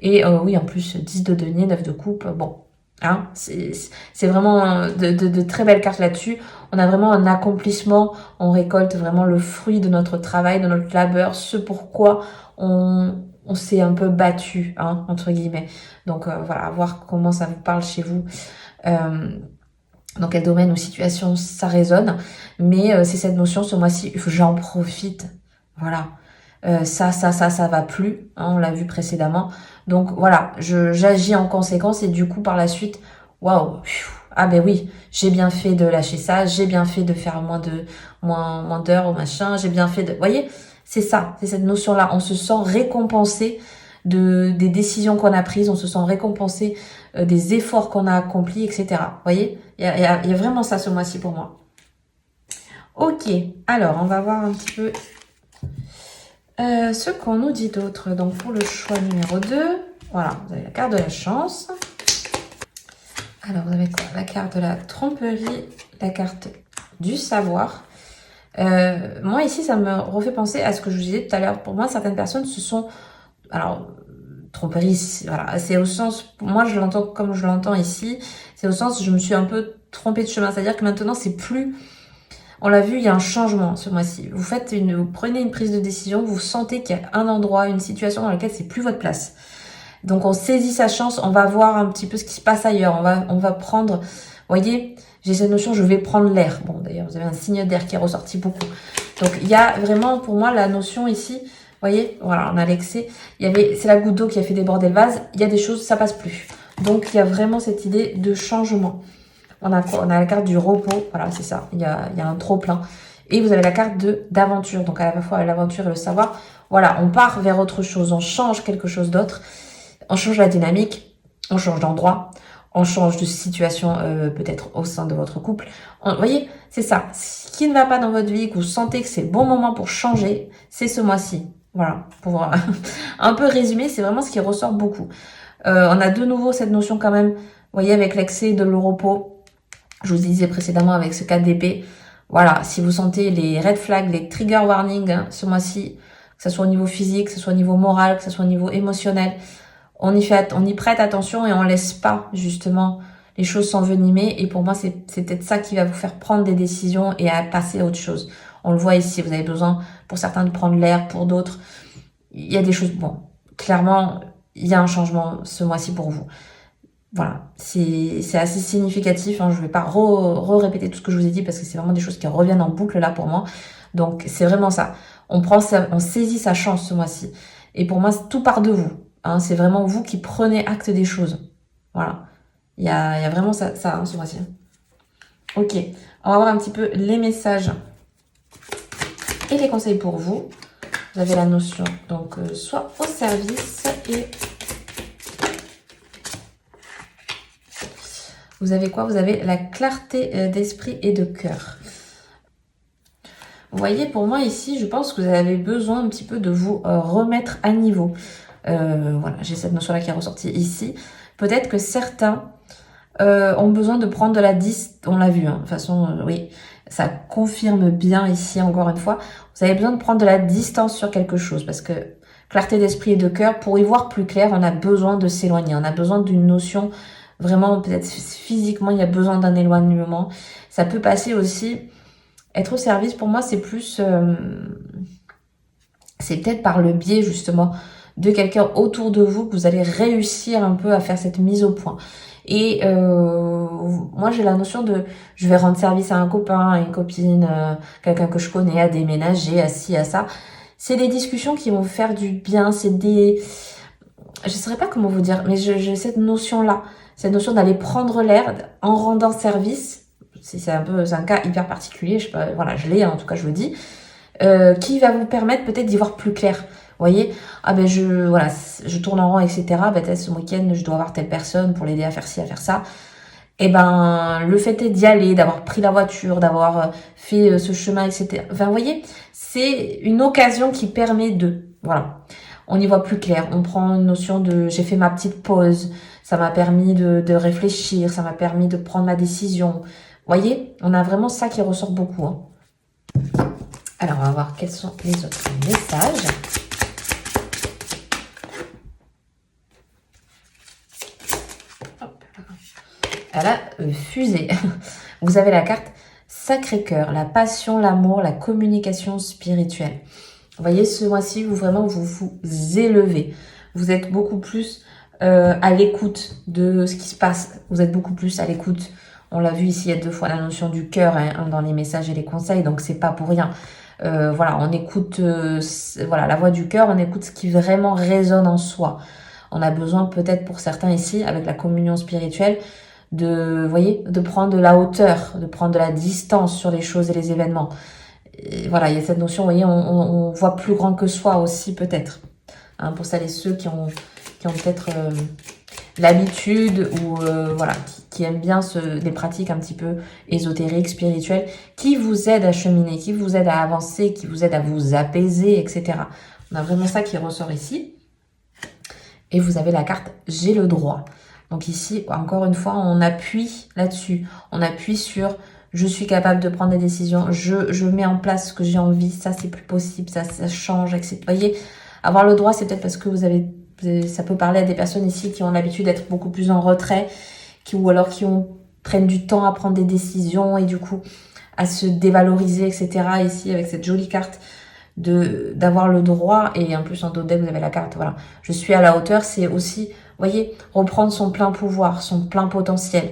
Et oui, en plus, 10 de denier, 9 de coupe, bon... Hein, c'est vraiment de très belles cartes là-dessus. On a vraiment un accomplissement, on récolte vraiment le fruit de notre travail, de notre labeur, ce pourquoi on s'est un peu battu, hein, entre guillemets. Donc voilà, à voir comment ça vous parle chez vous. Dans quel domaine ou situation ça résonne. Mais c'est cette notion, ce mois-ci, j'en profite. Voilà. Ça va plus. Hein, on l'a vu précédemment. Donc voilà, j'agis en conséquence et du coup, par la suite, waouh. Ah ben oui, j'ai bien fait de lâcher ça, j'ai bien fait de faire moins d'heures ou machin, j'ai bien fait de... Vous voyez, c'est ça, c'est cette notion-là. On se sent récompensé des décisions qu'on a prises, on se sent récompensé des efforts qu'on a accomplis, etc. Vous voyez, il y a vraiment ça ce mois-ci pour moi. Ok, alors on va voir un petit peu ce qu'on nous dit d'autre. Donc pour le choix numéro 2, voilà, vous avez la carte de la chance. Alors vous avez quoi? La carte de la tromperie, la carte du savoir. Moi ici, ça me refait penser à ce que je vous disais tout à l'heure. Pour moi, certaines personnes se sont... Alors, tromperie, voilà, c'est au sens... Moi, je l'entends comme je l'entends ici. C'est au sens, je me suis un peu trompée de chemin. C'est-à-dire que maintenant, c'est plus... On l'a vu, il y a un changement ce mois-ci. Vous prenez une prise de décision, vous sentez qu'il y a un endroit, une situation dans laquelle c'est plus votre place. Donc on saisit sa chance, on va voir un petit peu ce qui se passe ailleurs. On va prendre, vous voyez, j'ai cette notion, je vais prendre l'air. Bon, d'ailleurs, vous avez un signe d'air qui est ressorti beaucoup. Donc il y a vraiment pour moi la notion ici, vous voyez, voilà, on a l'excès. C'est la goutte d'eau qui a fait déborder le vase. Il y a des choses, ça passe plus. Donc il y a vraiment cette idée de changement. On a la carte du repos, voilà, c'est ça. Il y a un trop plein. Et vous avez la carte d'aventure. Donc à la fois l'aventure et le savoir. Voilà, on part vers autre chose, on change quelque chose d'autre. On change la dynamique, on change d'endroit, on change de situation peut-être au sein de votre couple. Vous voyez, c'est ça. Ce qui ne va pas dans votre vie, que vous sentez que c'est le bon moment pour changer, c'est ce mois-ci. Voilà, pour un peu résumer, c'est vraiment ce qui ressort beaucoup. On a de nouveau cette notion quand même, vous voyez, avec l'excès de le repos. Je vous disais précédemment avec ce 4 d'épée. Voilà, si vous sentez les red flags, les trigger warnings hein, ce mois-ci, que ce soit au niveau physique, que ce soit au niveau moral, que ce soit au niveau émotionnel, on y prête attention et on laisse pas justement les choses s'envenimer. Et pour moi, c'est peut-être ça qui va vous faire prendre des décisions et à passer à autre chose. On le voit ici, vous avez besoin pour certains de prendre l'air, pour d'autres, il y a des choses, bon, clairement, il y a un changement ce mois-ci pour vous. Voilà, c'est assez significatif. Hein. Je ne vais pas répéter tout ce que je vous ai dit parce que c'est vraiment des choses qui reviennent en boucle là pour moi. Donc c'est vraiment ça. On saisit sa chance ce mois-ci. Et pour moi, tout part de vous. Hein. C'est vraiment vous qui prenez acte des choses. Voilà. Il y a vraiment ça hein, ce mois-ci. Ok, on va voir un petit peu les messages et les conseils pour vous. Vous avez la notion, donc soit au service et... Vous avez quoi? Vous avez la clarté d'esprit et de cœur. Vous voyez, pour moi ici, je pense que vous avez besoin un petit peu de vous remettre à niveau. Voilà, j'ai cette notion-là qui est ressortie ici. Peut-être que certains ont besoin de prendre de la distance. On l'a vu, hein, de toute façon, oui, ça confirme bien ici, encore une fois. Vous avez besoin de prendre de la distance sur quelque chose parce que clarté d'esprit et de cœur, pour y voir plus clair, on a besoin de s'éloigner. On a besoin d'une notion... Vraiment, peut-être physiquement, il y a besoin d'un éloignement. Ça peut passer aussi. Être au service, pour moi, c'est plus... c'est peut-être par le biais, justement, de quelqu'un autour de vous que vous allez réussir un peu à faire cette mise au point. Et moi, j'ai la notion de... Je vais rendre service à un copain, à une copine, quelqu'un que je connais, à déménager, à ci, à ça. C'est des discussions qui vont vous faire du bien. C'est des... Je ne saurais pas comment vous dire, mais j'ai cette notion-là. Cette notion d'aller prendre l'air en rendant service, c'est un cas hyper particulier, je sais pas, voilà, je l'ai, en tout cas je le dis, qui va vous permettre peut-être d'y voir plus clair. Vous voyez, ah ben je tourne en rond, etc. Ben peut-être ce week-end je dois avoir telle personne pour l'aider à faire ci, à faire ça. Et ben le fait est d'y aller, d'avoir pris la voiture, d'avoir fait ce chemin, etc. Enfin, vous voyez, c'est une occasion qui permet voilà. On y voit plus clair. On prend une notion de j'ai fait ma petite pause. Ça m'a permis de réfléchir. Ça m'a permis de prendre ma décision. Vous voyez, on a vraiment ça qui ressort beaucoup. Hein. Alors, on va voir quels sont les autres messages. Hop. Elle a fusé. Vous avez la carte Sacré-Cœur, la passion, l'amour, la communication spirituelle. Vous voyez, ce mois-ci, vous vraiment, vous vous élevez. Vous êtes beaucoup plus à l'écoute de ce qui se passe. Vous êtes beaucoup plus à l'écoute. On l'a vu ici, il y a 2 fois la notion du cœur hein, dans les messages et les conseils, donc c'est pas pour rien. Voilà, on écoute voilà, la voix du cœur, on écoute ce qui vraiment résonne en soi. On a besoin peut-être pour certains ici, avec la communion spirituelle, vous voyez, de prendre de la hauteur, de prendre de la distance sur les choses et les événements. Et voilà, il y a cette notion, vous voyez, on voit plus grand que soi aussi peut-être. Hein, pour celles et ceux qui ont peut-être l'habitude ou voilà, qui aiment bien des pratiques un petit peu ésotériques, spirituelles, qui vous aident à cheminer, qui vous aident à avancer, qui vous aident à vous apaiser, etc. On a vraiment ça qui ressort ici. Et vous avez la carte « J'ai le droit ». Donc ici, encore une fois, on appuie là-dessus. On appuie sur « Je suis capable de prendre des décisions, je mets en place ce que j'ai envie, ça c'est plus possible, ça change, etc. » Vous voyez, avoir le droit, c'est peut-être parce que ça peut parler à des personnes ici qui ont l'habitude d'être beaucoup plus en retrait, ou alors qui prennent du temps à prendre des décisions et du coup à se dévaloriser, etc. Ici, avec cette jolie carte d'avoir le droit, et en plus en dos de deck vous avez la carte, voilà, je suis à la hauteur, c'est aussi, vous voyez, reprendre son plein pouvoir, son plein potentiel.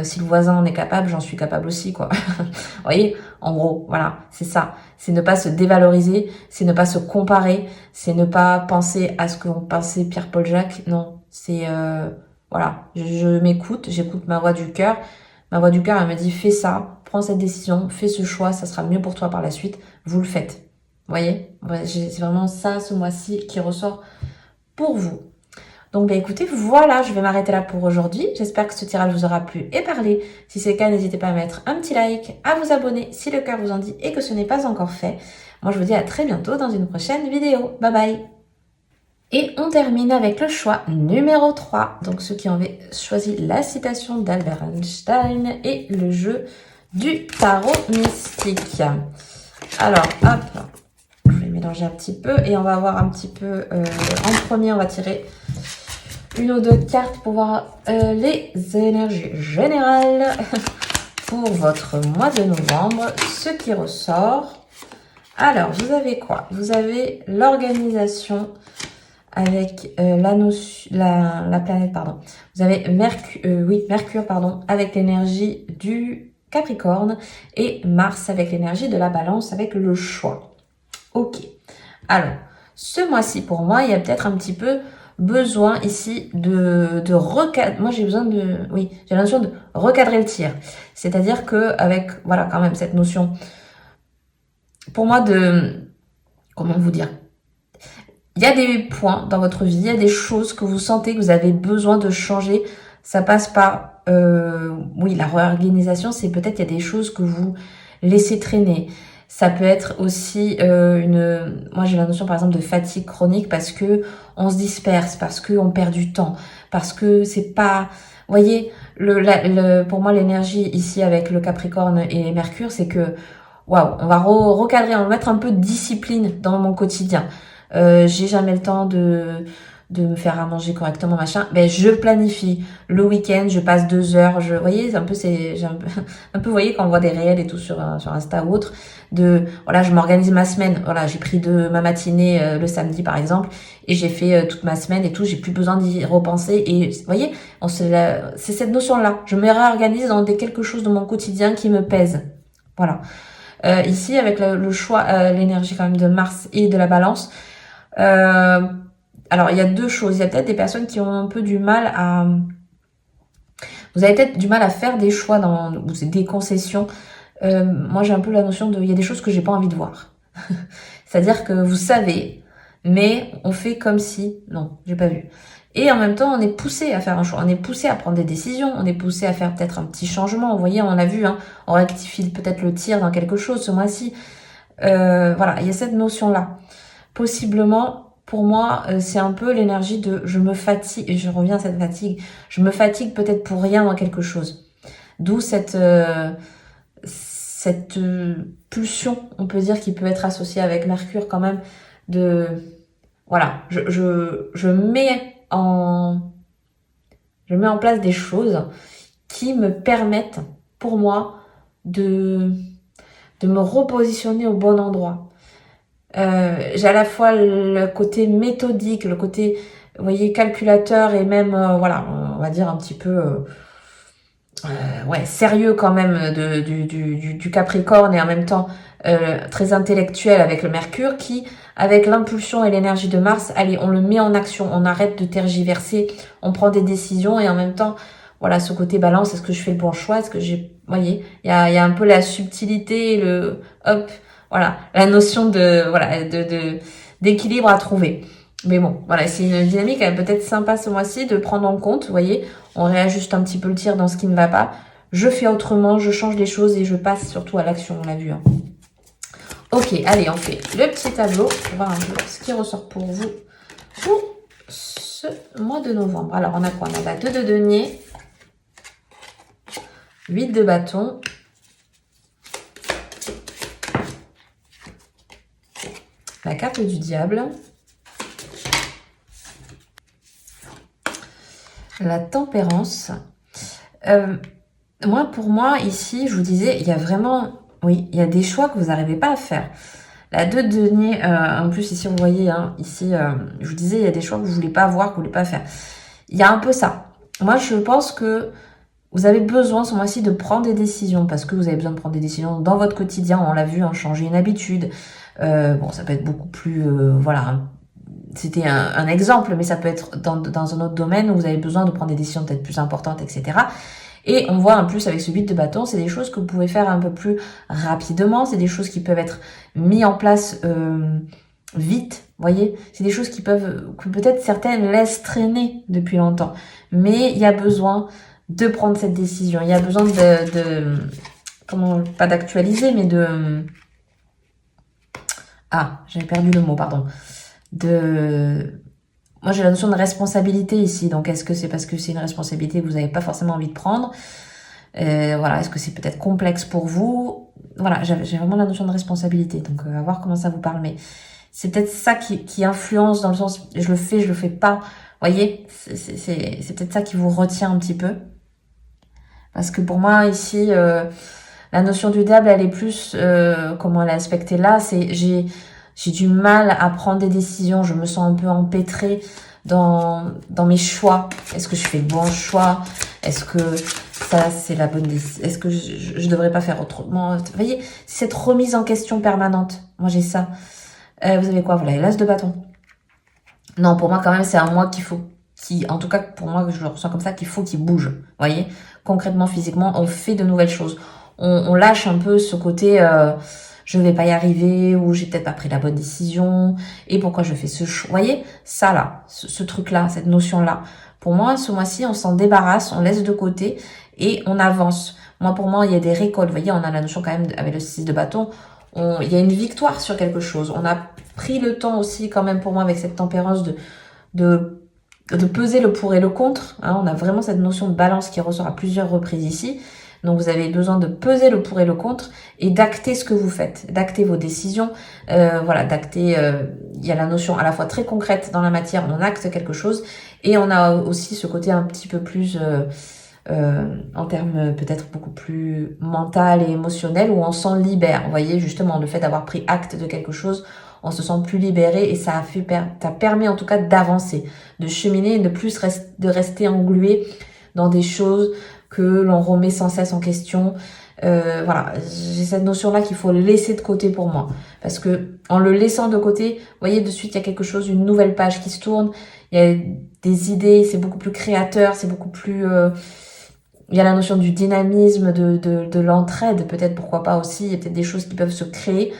Si le voisin en est capable, j'en suis capable aussi, quoi. Vous voyez, en gros, voilà, c'est ça. C'est ne pas se dévaloriser, c'est ne pas se comparer, c'est ne pas penser à ce qu'ont pensé Pierre-Paul Jacques. Non, c'est voilà, je m'écoute, j'écoute ma voix du cœur. Ma voix du cœur, elle me dit fais ça, prends cette décision, fais ce choix, ça sera mieux pour toi par la suite. Vous le faites. Vous voyez, c'est vraiment ça ce mois-ci qui ressort pour vous. Donc, bah, écoutez, voilà, je vais m'arrêter là pour aujourd'hui. J'espère que ce tirage vous aura plu et parlé. Si c'est le cas, n'hésitez pas à mettre un petit like, à vous abonner si le cœur vous en dit et que ce n'est pas encore fait. Moi, je vous dis à très bientôt dans une prochaine vidéo. Bye bye. Et on termine avec le choix numéro 3. Donc, ceux qui ont choisi la citation d'Albert Einstein et le jeu du tarot mystique. Alors, hop, je vais mélanger un petit peu et on va voir un petit peu, en premier, on va tirer une ou deux cartes pour voir les énergies générales pour votre mois de novembre, ce qui ressort. Alors, vous avez quoi? Vous avez l'organisation avec la planète, pardon. Vous avez Mercure, pardon, avec l'énergie du Capricorne et Mars avec l'énergie de la Balance avec le choix. Ok. Alors, ce mois-ci, pour moi, il y a peut-être un petit peu besoin ici de recadrer. Moi, j'ai besoin j'ai la notion de recadrer le tir. C'est-à-dire que avec, voilà, quand même, cette notion, pour moi, comment vous dire? Il y a des points dans votre vie, il y a des choses que vous sentez que vous avez besoin de changer. Ça passe par, la réorganisation, c'est peut-être il y a des choses que vous laissez traîner. Ça peut être aussi moi j'ai la notion par exemple de fatigue chronique parce que on se disperse, parce que on perd du temps, parce que c'est pas, vous voyez, pour moi l'énergie ici avec le Capricorne et Mercure, c'est que waouh, on va recadrer, on va mettre un peu de discipline dans mon quotidien. J'ai jamais le temps de me faire à manger correctement, machin. Ben, je planifie. Le week-end, je passe 2 heures. Vous voyez, j'ai un peu, vous voyez, quand on voit des réels et tout sur Insta ou autre, voilà, je m'organise ma semaine. Voilà, j'ai pris ma matinée le samedi, par exemple, et j'ai fait toute ma semaine et tout. J'ai plus besoin d'y repenser. Et, vous voyez, c'est cette notion-là. Je me réorganise dans quelque chose de mon quotidien qui me pèse. Voilà. Ici, avec le choix, l'énergie quand même de Mars et de la Balance, alors, il y a 2 choses. Il y a peut-être des personnes qui ont un peu du mal vous avez peut-être du mal à faire des choix ou des concessions. Moi, j'ai un peu la notion il y a des choses que j'ai pas envie de voir. C'est-à-dire que vous savez, mais on fait comme si, non, j'ai pas vu. Et en même temps, on est poussé à faire un choix. On est poussé à prendre des décisions. On est poussé à faire peut-être un petit changement. Vous voyez, on l'a vu, hein, on rectifie peut-être le tir dans quelque chose ce mois-ci. Voilà, il y a cette notion-là. Possiblement, pour moi, c'est un peu l'énergie de je me fatigue, et je reviens à cette fatigue, je me fatigue peut-être pour rien dans quelque chose. D'où cette pulsion, on peut dire, qui peut être associée avec Mercure quand même, voilà, je mets en place des choses qui me permettent, pour moi, de me repositionner au bon endroit. J'ai à la fois le côté méthodique, le côté, vous voyez, calculateur et même, voilà, on va dire un petit peu, ouais, sérieux quand même du Capricorne et en même temps très intellectuel avec le Mercure qui, avec l'impulsion et l'énergie de Mars, allez, on le met en action, on arrête de tergiverser, on prend des décisions et en même temps, voilà, ce côté balance, est-ce que je fais le bon choix, est-ce que j'ai, vous voyez, il y a un peu la subtilité, le hop, voilà, la notion de, voilà, d'équilibre à trouver. Mais bon, voilà, c'est une dynamique peut-être sympa ce mois-ci de prendre en compte, vous voyez, on réajuste un petit peu le tir dans ce qui ne va pas. Je fais autrement, je change les choses et je passe surtout à l'action, on l'a vu. Hein. Ok, allez, on fait le petit tableau pour voir un peu ce qui ressort pour vous pour ce mois de novembre. Alors, on a quoi? On a 2 de denier, 8 de bâton, la carte du diable, la tempérance. Pour moi, ici, je vous disais, il y a vraiment, oui, il y a des choix que vous n'arrivez pas à faire. La 2 de denier, en plus, ici, vous voyez, hein, ici, je vous disais, il y a des choix que vous voulez pas voir, que vous voulez pas faire. Il y a un peu ça. Moi, je pense que vous avez besoin ce mois-ci de prendre des décisions parce que vous avez besoin de prendre des décisions dans votre quotidien. On l'a vu, hein, changer une habitude. Bon, ça peut être beaucoup plus, voilà, c'était un exemple, mais ça peut être dans un autre domaine où vous avez besoin de prendre des décisions peut-être plus importantes, etc. Et on voit en plus avec ce 8 de bâton, c'est des choses que vous pouvez faire un peu plus rapidement, c'est des choses qui peuvent être mises en place vite, voyez. C'est des choses que peut-être certaines laissent traîner depuis longtemps. Mais il y a besoin de prendre cette décision. Il y a besoin comment, pas d'actualiser, mais j'avais perdu le mot, pardon. Moi, j'ai la notion de responsabilité ici. Donc, est-ce que c'est parce que c'est une responsabilité que vous n'avez pas forcément envie de prendre? Voilà, est-ce que c'est peut-être complexe pour vous? Voilà, j'ai vraiment la notion de responsabilité. Donc, à voir comment ça vous parle. Mais c'est peut-être ça qui influence dans le sens, je le fais pas. Vous voyez, c'est peut-être ça qui vous retient un petit peu. Parce que pour moi, ici, la notion du diable, elle est plus, comment elle est aspectée là, c'est j'ai du mal à prendre des décisions, je me sens un peu empêtrée dans mes choix. Est-ce que je fais le bon choix? Est-ce que ça, c'est la bonne décision? Est-ce que je devrais pas faire autrement? Vous voyez, cette remise en question permanente. Moi, j'ai ça. Vous avez quoi? Voilà, l'as de bâton. Non, pour moi, quand même, c'est un mois en tout cas, pour moi, je le ressens comme ça, qu'il faut qu'il bouge. Vous voyez? Concrètement, physiquement, on fait de nouvelles choses. On lâche un peu ce côté, je vais pas y arriver, ou j'ai peut-être pas pris la bonne décision, et pourquoi je fais ce choix. Vous voyez? Ça, là, ce truc-là, cette notion-là. Pour moi, ce mois-ci, on s'en débarrasse, on laisse de côté, et on avance. Moi, pour moi, il y a des récoltes. Vous voyez, on a la notion quand même, avec le 6 de bâton, il y a une victoire sur quelque chose. On a pris le temps aussi, quand même, pour moi, avec cette tempérance de peser le pour et le contre. Hein. On a vraiment cette notion de balance qui ressort à plusieurs reprises ici. Donc, vous avez besoin de peser le pour et le contre et d'acter ce que vous faites, d'acter vos décisions. Voilà, d'acter, il y a la notion à la fois très concrète dans la matière, on acte quelque chose, et on a aussi ce côté un petit peu plus, en termes peut-être beaucoup plus mental et émotionnel, où on s'en libère. Vous voyez, justement, le fait d'avoir pris acte de quelque chose, on se sent plus libéré et ça permis en tout cas d'avancer, de cheminer et de rester englué dans des choses que l'on remet sans cesse en question. Voilà, j'ai cette notion-là qu'il faut laisser de côté pour moi. Parce que en le laissant de côté, vous voyez, de suite, il y a quelque chose, une nouvelle page qui se tourne. Il y a des idées, c'est beaucoup plus créateur, c'est beaucoup plus... il y a la notion du dynamisme, de l'entraide, peut-être, pourquoi pas aussi. Il y a peut-être des choses qui peuvent se créer,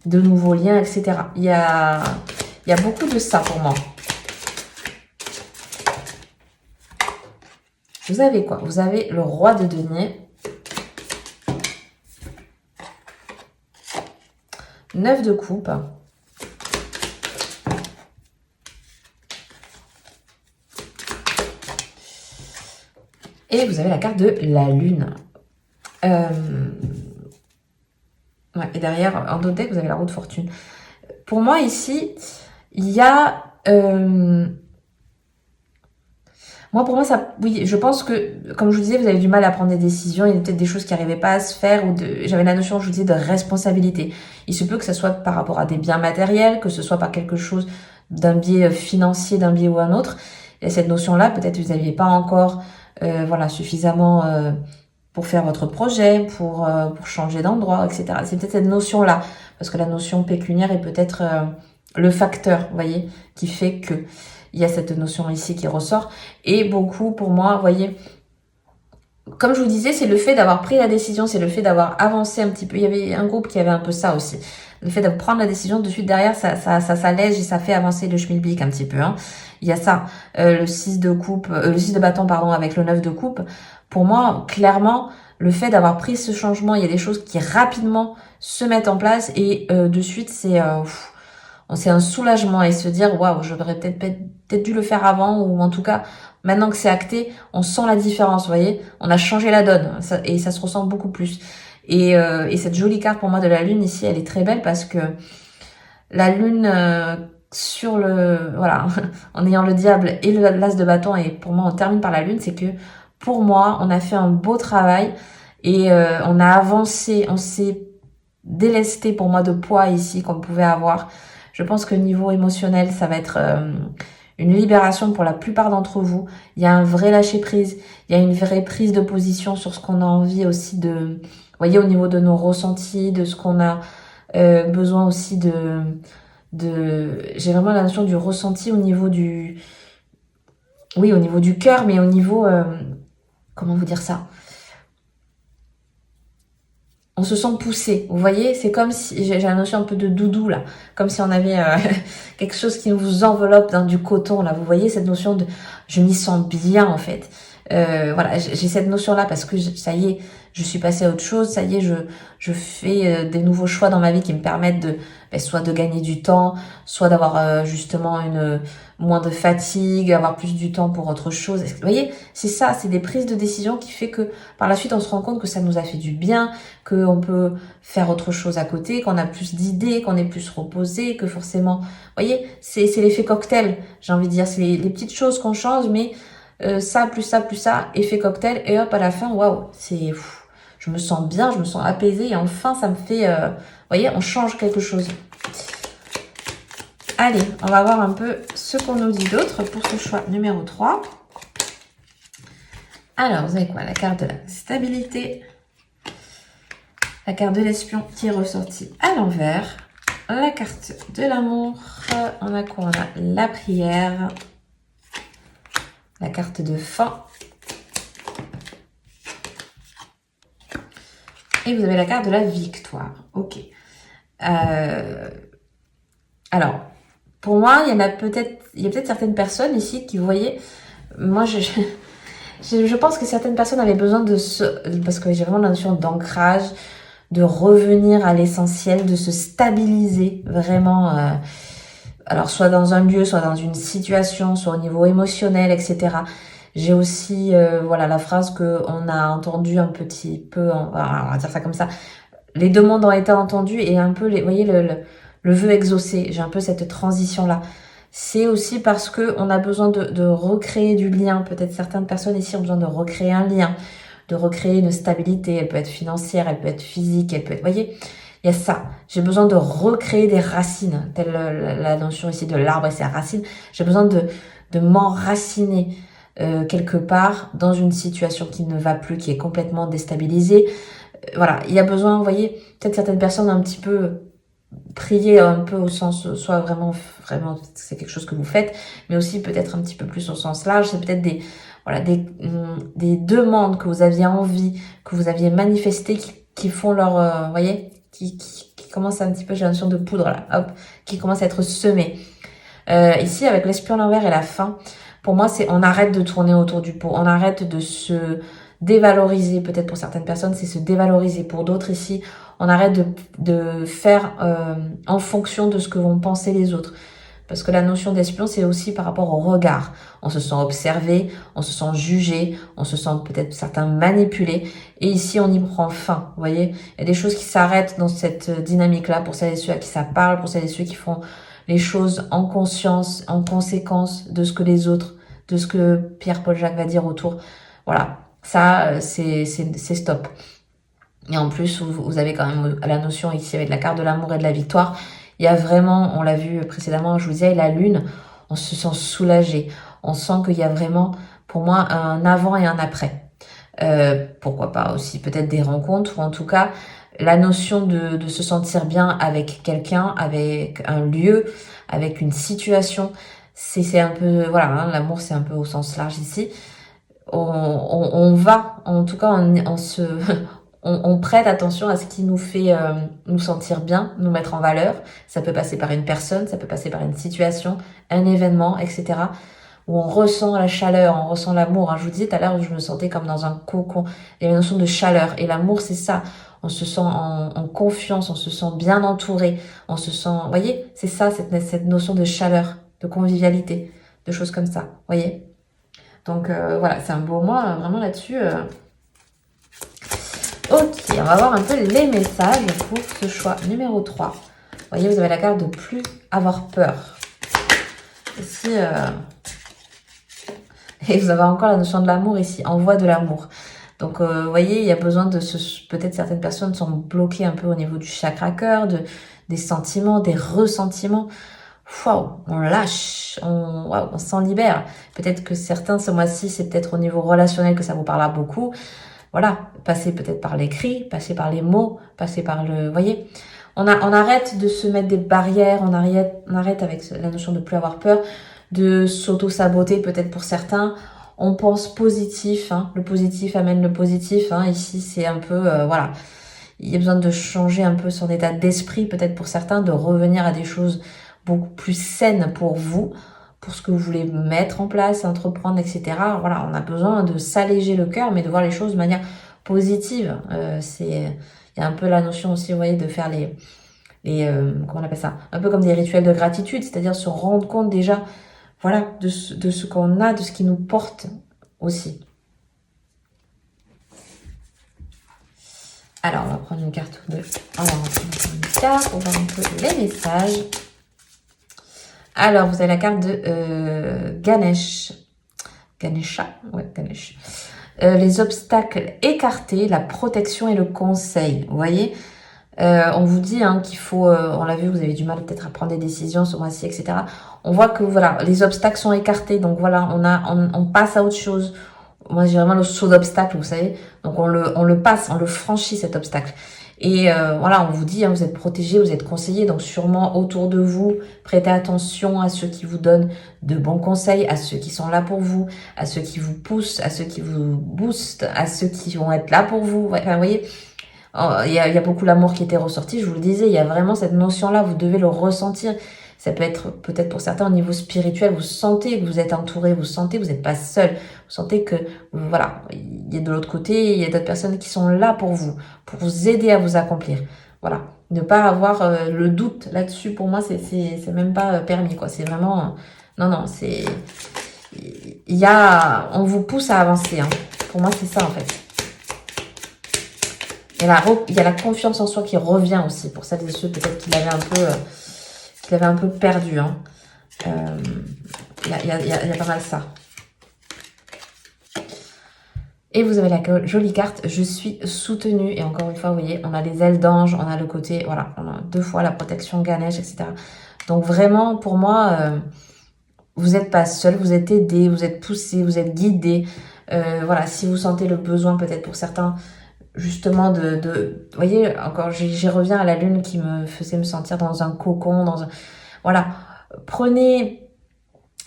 de nouveaux liens, etc. Il y a beaucoup de ça pour moi. Vous avez quoi? Vous avez le roi de denier. 9 de coupe. Et vous avez la carte de la lune. Ouais, et derrière, en d'autres decks, vous avez la roue de fortune. Pour moi, ici, il y a... Moi, pour moi, ça, oui, je pense que, comme je vous disais, vous avez du mal à prendre des décisions. Il y a peut-être des choses qui n'arrivaient pas à se faire j'avais la notion, je vous disais, de responsabilité. Il se peut que ça soit par rapport à des biens matériels, que ce soit par quelque chose d'un biais financier, d'un biais ou un autre. Et cette notion-là, peut-être que vous n'aviez pas encore, voilà, suffisamment, pour faire votre projet, pour changer d'endroit, etc. C'est peut-être cette notion-là. Parce que la notion pécuniaire est peut-être, le facteur, vous voyez, qui fait que il y a cette notion ici qui ressort. Et beaucoup, pour moi, vous voyez, comme je vous disais, c'est le fait d'avoir pris la décision, c'est le fait d'avoir avancé un petit peu. Il y avait un groupe qui avait un peu ça aussi. Le fait de prendre la décision de suite derrière, ça s'allège et ça fait avancer le schmilblick un petit peu. Hein. Il y a ça. Le 6 de coupe, le 6 de bâton, pardon, avec le 9 de coupe. Pour moi, clairement, le fait d'avoir pris ce changement, il y a des choses qui rapidement se mettent en place et de suite, c'est un soulagement et se dire waouh, j'aurais peut-être dû le faire avant ou en tout cas maintenant que c'est acté, on sent la différence, vous voyez, on a changé la donne et ça se ressent beaucoup plus. Et cette jolie carte pour moi de la lune ici, elle est très belle parce que la lune sur le voilà, en ayant le diable et l'as de bâton et pour moi on termine par la lune, c'est que pour moi on a fait un beau travail et on a avancé, on s'est délesté pour moi de poids ici qu'on pouvait avoir. Je pense que niveau émotionnel, ça va être une libération pour la plupart d'entre vous. Il y a un vrai lâcher prise, il y a une vraie prise de position sur ce qu'on a envie aussi de, vous voyez, au niveau de nos ressentis, de ce qu'on a besoin aussi j'ai vraiment la notion du ressenti au niveau oui, au niveau du cœur, mais au niveau, comment vous dire ça? On se sent poussé, vous voyez, c'est comme si, j'ai la notion un peu de doudou là, comme si on avait quelque chose qui vous enveloppe dans du coton là, vous voyez cette notion de je m'y sens bien en fait. Voilà, j'ai cette notion là parce que ça y est, je suis passée à autre chose, ça y est, je fais des nouveaux choix dans ma vie qui me permettent soit de gagner du temps, soit d'avoir justement moins de fatigue, avoir plus du temps pour autre chose. Vous voyez, c'est ça, c'est des prises de décision qui fait que par la suite on se rend compte que ça nous a fait du bien, qu'on peut faire autre chose à côté, qu'on a plus d'idées, qu'on est plus reposé, que forcément, vous voyez, c'est l'effet cocktail, j'ai envie de dire, c'est les petites choses qu'on change, mais ça, plus ça, plus ça, effet cocktail, et hop, à la fin, waouh, je me sens bien, je me sens apaisée, et enfin, ça me fait, vous voyez, on change quelque chose. Allez, on va voir un peu ce qu'on nous dit d'autre pour ce choix numéro 3. Alors, vous avez quoi? La carte de la stabilité, la carte de l'espion qui est ressortie à l'envers, la carte de l'amour, on a quoi? On a la prière, la carte de fin, et vous avez la carte de la victoire. Ok. Alors, pour moi, il y a peut-être certaines personnes ici qui, vous voyez, moi, je pense que certaines personnes avaient besoin parce que j'ai vraiment la notion d'ancrage, de revenir à l'essentiel, de se stabiliser vraiment, alors soit dans un lieu, soit dans une situation, soit au niveau émotionnel, etc. J'ai aussi, voilà, la phrase que on a entendue un petit peu, on va dire ça comme ça. Les demandes ont été entendues et un peu, vous voyez, le vœu exaucé. J'ai un peu cette transition-là. C'est aussi parce que on a besoin de recréer du lien. Peut-être certaines personnes ici ont besoin de recréer un lien, de recréer une stabilité. Elle peut être financière, elle peut être physique, elle peut être... Vous voyez, il y a ça. J'ai besoin de recréer des racines, telle la notion ici de l'arbre et ses racines. J'ai besoin de m'enraciner quelque part dans une situation qui ne va plus, qui est complètement déstabilisée. Voilà, il y a besoin, vous voyez, peut-être certaines personnes un petit peu prier un peu au sens, soit vraiment, c'est quelque chose que vous faites, mais aussi peut-être un petit peu plus au sens large. C'est peut-être des demandes que vous aviez envie, que vous aviez manifestées qui font leur, vous voyez, qui commencent un petit peu, j'ai la notion de poudre là, hop, qui commence à être semées. Ici, avec l'espion à l'envers et la fin, pour moi, c'est on arrête de tourner autour du pot, on arrête de se dévaloriser. Peut-être pour certaines personnes, c'est se dévaloriser. Pour d'autres ici, on arrête de faire en fonction de ce que vont penser les autres. Parce que la notion d'espion, c'est aussi par rapport au regard. On se sent observé, on se sent jugé, on se sent peut-être certains manipulés. Et ici, on y prend fin. Vous voyez, il y a des choses qui s'arrêtent dans cette dynamique-là pour celles et ceux à qui ça parle, pour celles et ceux qui font les choses en conscience, en conséquence de ce que les autres de ce que Pierre-Paul Jacques va dire autour. Voilà, ça, c'est stop. Et en plus, vous avez quand même la notion ici avec la carte de l'amour et de la victoire. Il y a vraiment, on l'a vu précédemment, je vous disais, la lune, on se sent soulagé. On sent qu'il y a vraiment, pour moi, un avant et un après. Pourquoi pas aussi peut-être des rencontres, ou en tout cas, la notion de se sentir bien avec quelqu'un, avec un lieu, avec une situation. C'est un peu, voilà, hein, l'amour c'est un peu au sens large ici. On va, en tout cas, on se... on prête attention à ce qui nous fait nous sentir bien, nous mettre en valeur. Ça peut passer par une personne, ça peut passer par une situation, un événement, etc. Où on ressent la chaleur, on ressent l'amour. Hein. Je vous disais tout à l'heure, je me sentais comme dans un cocon. Il y a une notion de chaleur. Et l'amour, c'est ça. On se sent en confiance, on se sent bien entouré. On se sent... Vous voyez, c'est ça, cette notion de chaleur, de convivialité, de choses comme ça. Vous voyez. Donc voilà, c'est un beau mois, vraiment là-dessus. Ok, on va voir un peu les messages pour ce choix numéro 3. Vous voyez, vous avez la carte de plus avoir peur. Ici, et vous avez encore la notion de l'amour ici, envoi de l'amour. Donc, vous voyez, il y a besoin de peut-être certaines personnes sont bloquées un peu au niveau du chakra cœur, des sentiments, des ressentiments. Waouh, on lâche, on s'en libère. Peut-être que certains, ce mois-ci, c'est peut-être au niveau relationnel que ça vous parlera beaucoup. Voilà, passer peut-être par l'écrit, passer par les mots, passer par le... Vous voyez, on arrête de se mettre des barrières, on arrête avec la notion de plus avoir peur, de s'auto-saboter peut-être pour certains. On pense positif, hein, le positif amène le positif. Hein, ici, c'est un peu... voilà, il y a besoin de changer un peu son état d'esprit peut-être pour certains, de revenir à des choses beaucoup plus saines pour vous, pour ce que vous voulez mettre en place, entreprendre, etc. Voilà, on a besoin de s'alléger le cœur, mais de voir les choses de manière positive. Il y a un peu la notion aussi, vous voyez, de faire comment on appelle ça, un peu comme des rituels de gratitude, c'est-à-dire se rendre compte déjà, voilà, de ce qu'on a, de ce qui nous porte aussi. Alors, on va prendre une carte ou deux. Alors, on va prendre une carte pour voir un peu les messages. Alors, vous avez la carte de Ganesh. Ganesha, ouais, Ganesh. Les obstacles écartés, la protection et le conseil. Vous voyez, on vous dit hein, qu'il faut, on l'a vu, vous avez du mal peut-être à prendre des décisions ce mois-ci, etc. On voit que voilà, les obstacles sont écartés, donc voilà, on passe à autre chose. Moi, j'ai vraiment le saut d'obstacle, vous savez. Donc on le passe, on le franchit cet obstacle. Et voilà, on vous dit, hein, vous êtes protégé, vous êtes conseillé, donc sûrement autour de vous, prêtez attention à ceux qui vous donnent de bons conseils, à ceux qui sont là pour vous, à ceux qui vous poussent, à ceux qui vous boostent, à ceux qui vont être là pour vous. Enfin, vous voyez, il y a beaucoup l'amour qui était ressorti, je vous le disais, il y a vraiment cette notion-là, vous devez le ressentir. Ça peut être peut-être pour certains au niveau spirituel, vous sentez que vous êtes entouré, vous sentez que vous n'êtes pas seul, vous sentez que, voilà, il y a de l'autre côté, il y a d'autres personnes qui sont là pour vous aider à vous accomplir. Voilà, ne pas avoir le doute là-dessus, pour moi, c'est même pas permis, quoi. C'est vraiment, non, on vous pousse à avancer, hein. Pour moi, c'est ça, en fait. Il y a la confiance en soi qui revient aussi, pour celles et ceux peut-être qui l'avaient un peu perdu. Hein. Il y a pas mal ça. Et vous avez la jolie carte, je suis soutenue. Et encore une fois, vous voyez, on a les ailes d'ange, on a le côté, voilà, on a 2 fois la protection Ganesh, etc. Donc vraiment, pour moi, vous n'êtes pas seul, vous êtes aidé, vous êtes poussé, vous êtes guidé. Voilà, si vous sentez le besoin peut-être pour certains, justement vous voyez, encore, j'y reviens à la lune qui me faisait me sentir dans un cocon, voilà, prenez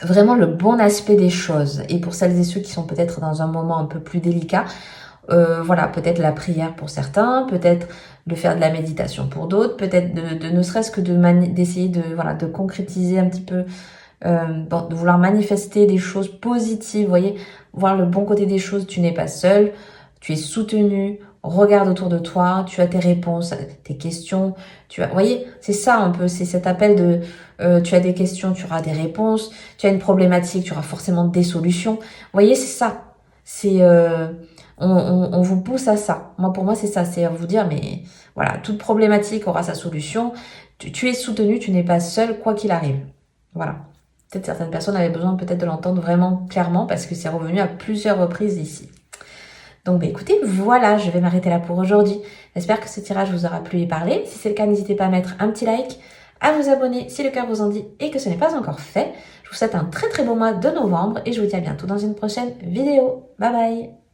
vraiment le bon aspect des choses. Et pour celles et ceux qui sont peut-être dans un moment un peu plus délicat, voilà, peut-être la prière pour certains, peut-être de faire de la méditation pour d'autres, peut-être de ne serait-ce que d'essayer de concrétiser un petit peu, de vouloir manifester des choses positives, vous voyez, voir le bon côté des choses. Tu n'es pas seul, tu es soutenu. Regarde autour de toi, tu as tes réponses, tes questions. Vous voyez, c'est ça un peu, c'est cet appel de tu as des questions, tu auras des réponses. Tu as une problématique, tu auras forcément des solutions. Vous voyez, c'est ça. C'est on vous pousse à ça. Pour moi, c'est ça, c'est à vous dire, mais voilà, toute problématique aura sa solution. Tu es soutenu, tu n'es pas seul, quoi qu'il arrive. Voilà. peut-être certaines personnes avaient besoin peut-être de l'entendre vraiment clairement parce que c'est revenu à plusieurs reprises ici. Donc écoutez, voilà, je vais m'arrêter là pour aujourd'hui. J'espère que ce tirage vous aura plu et parlé. Si c'est le cas, n'hésitez pas à mettre un petit like, à vous abonner si le cœur vous en dit et que ce n'est pas encore fait. Je vous souhaite un très très beau mois de novembre et je vous dis à bientôt dans une prochaine vidéo. Bye bye!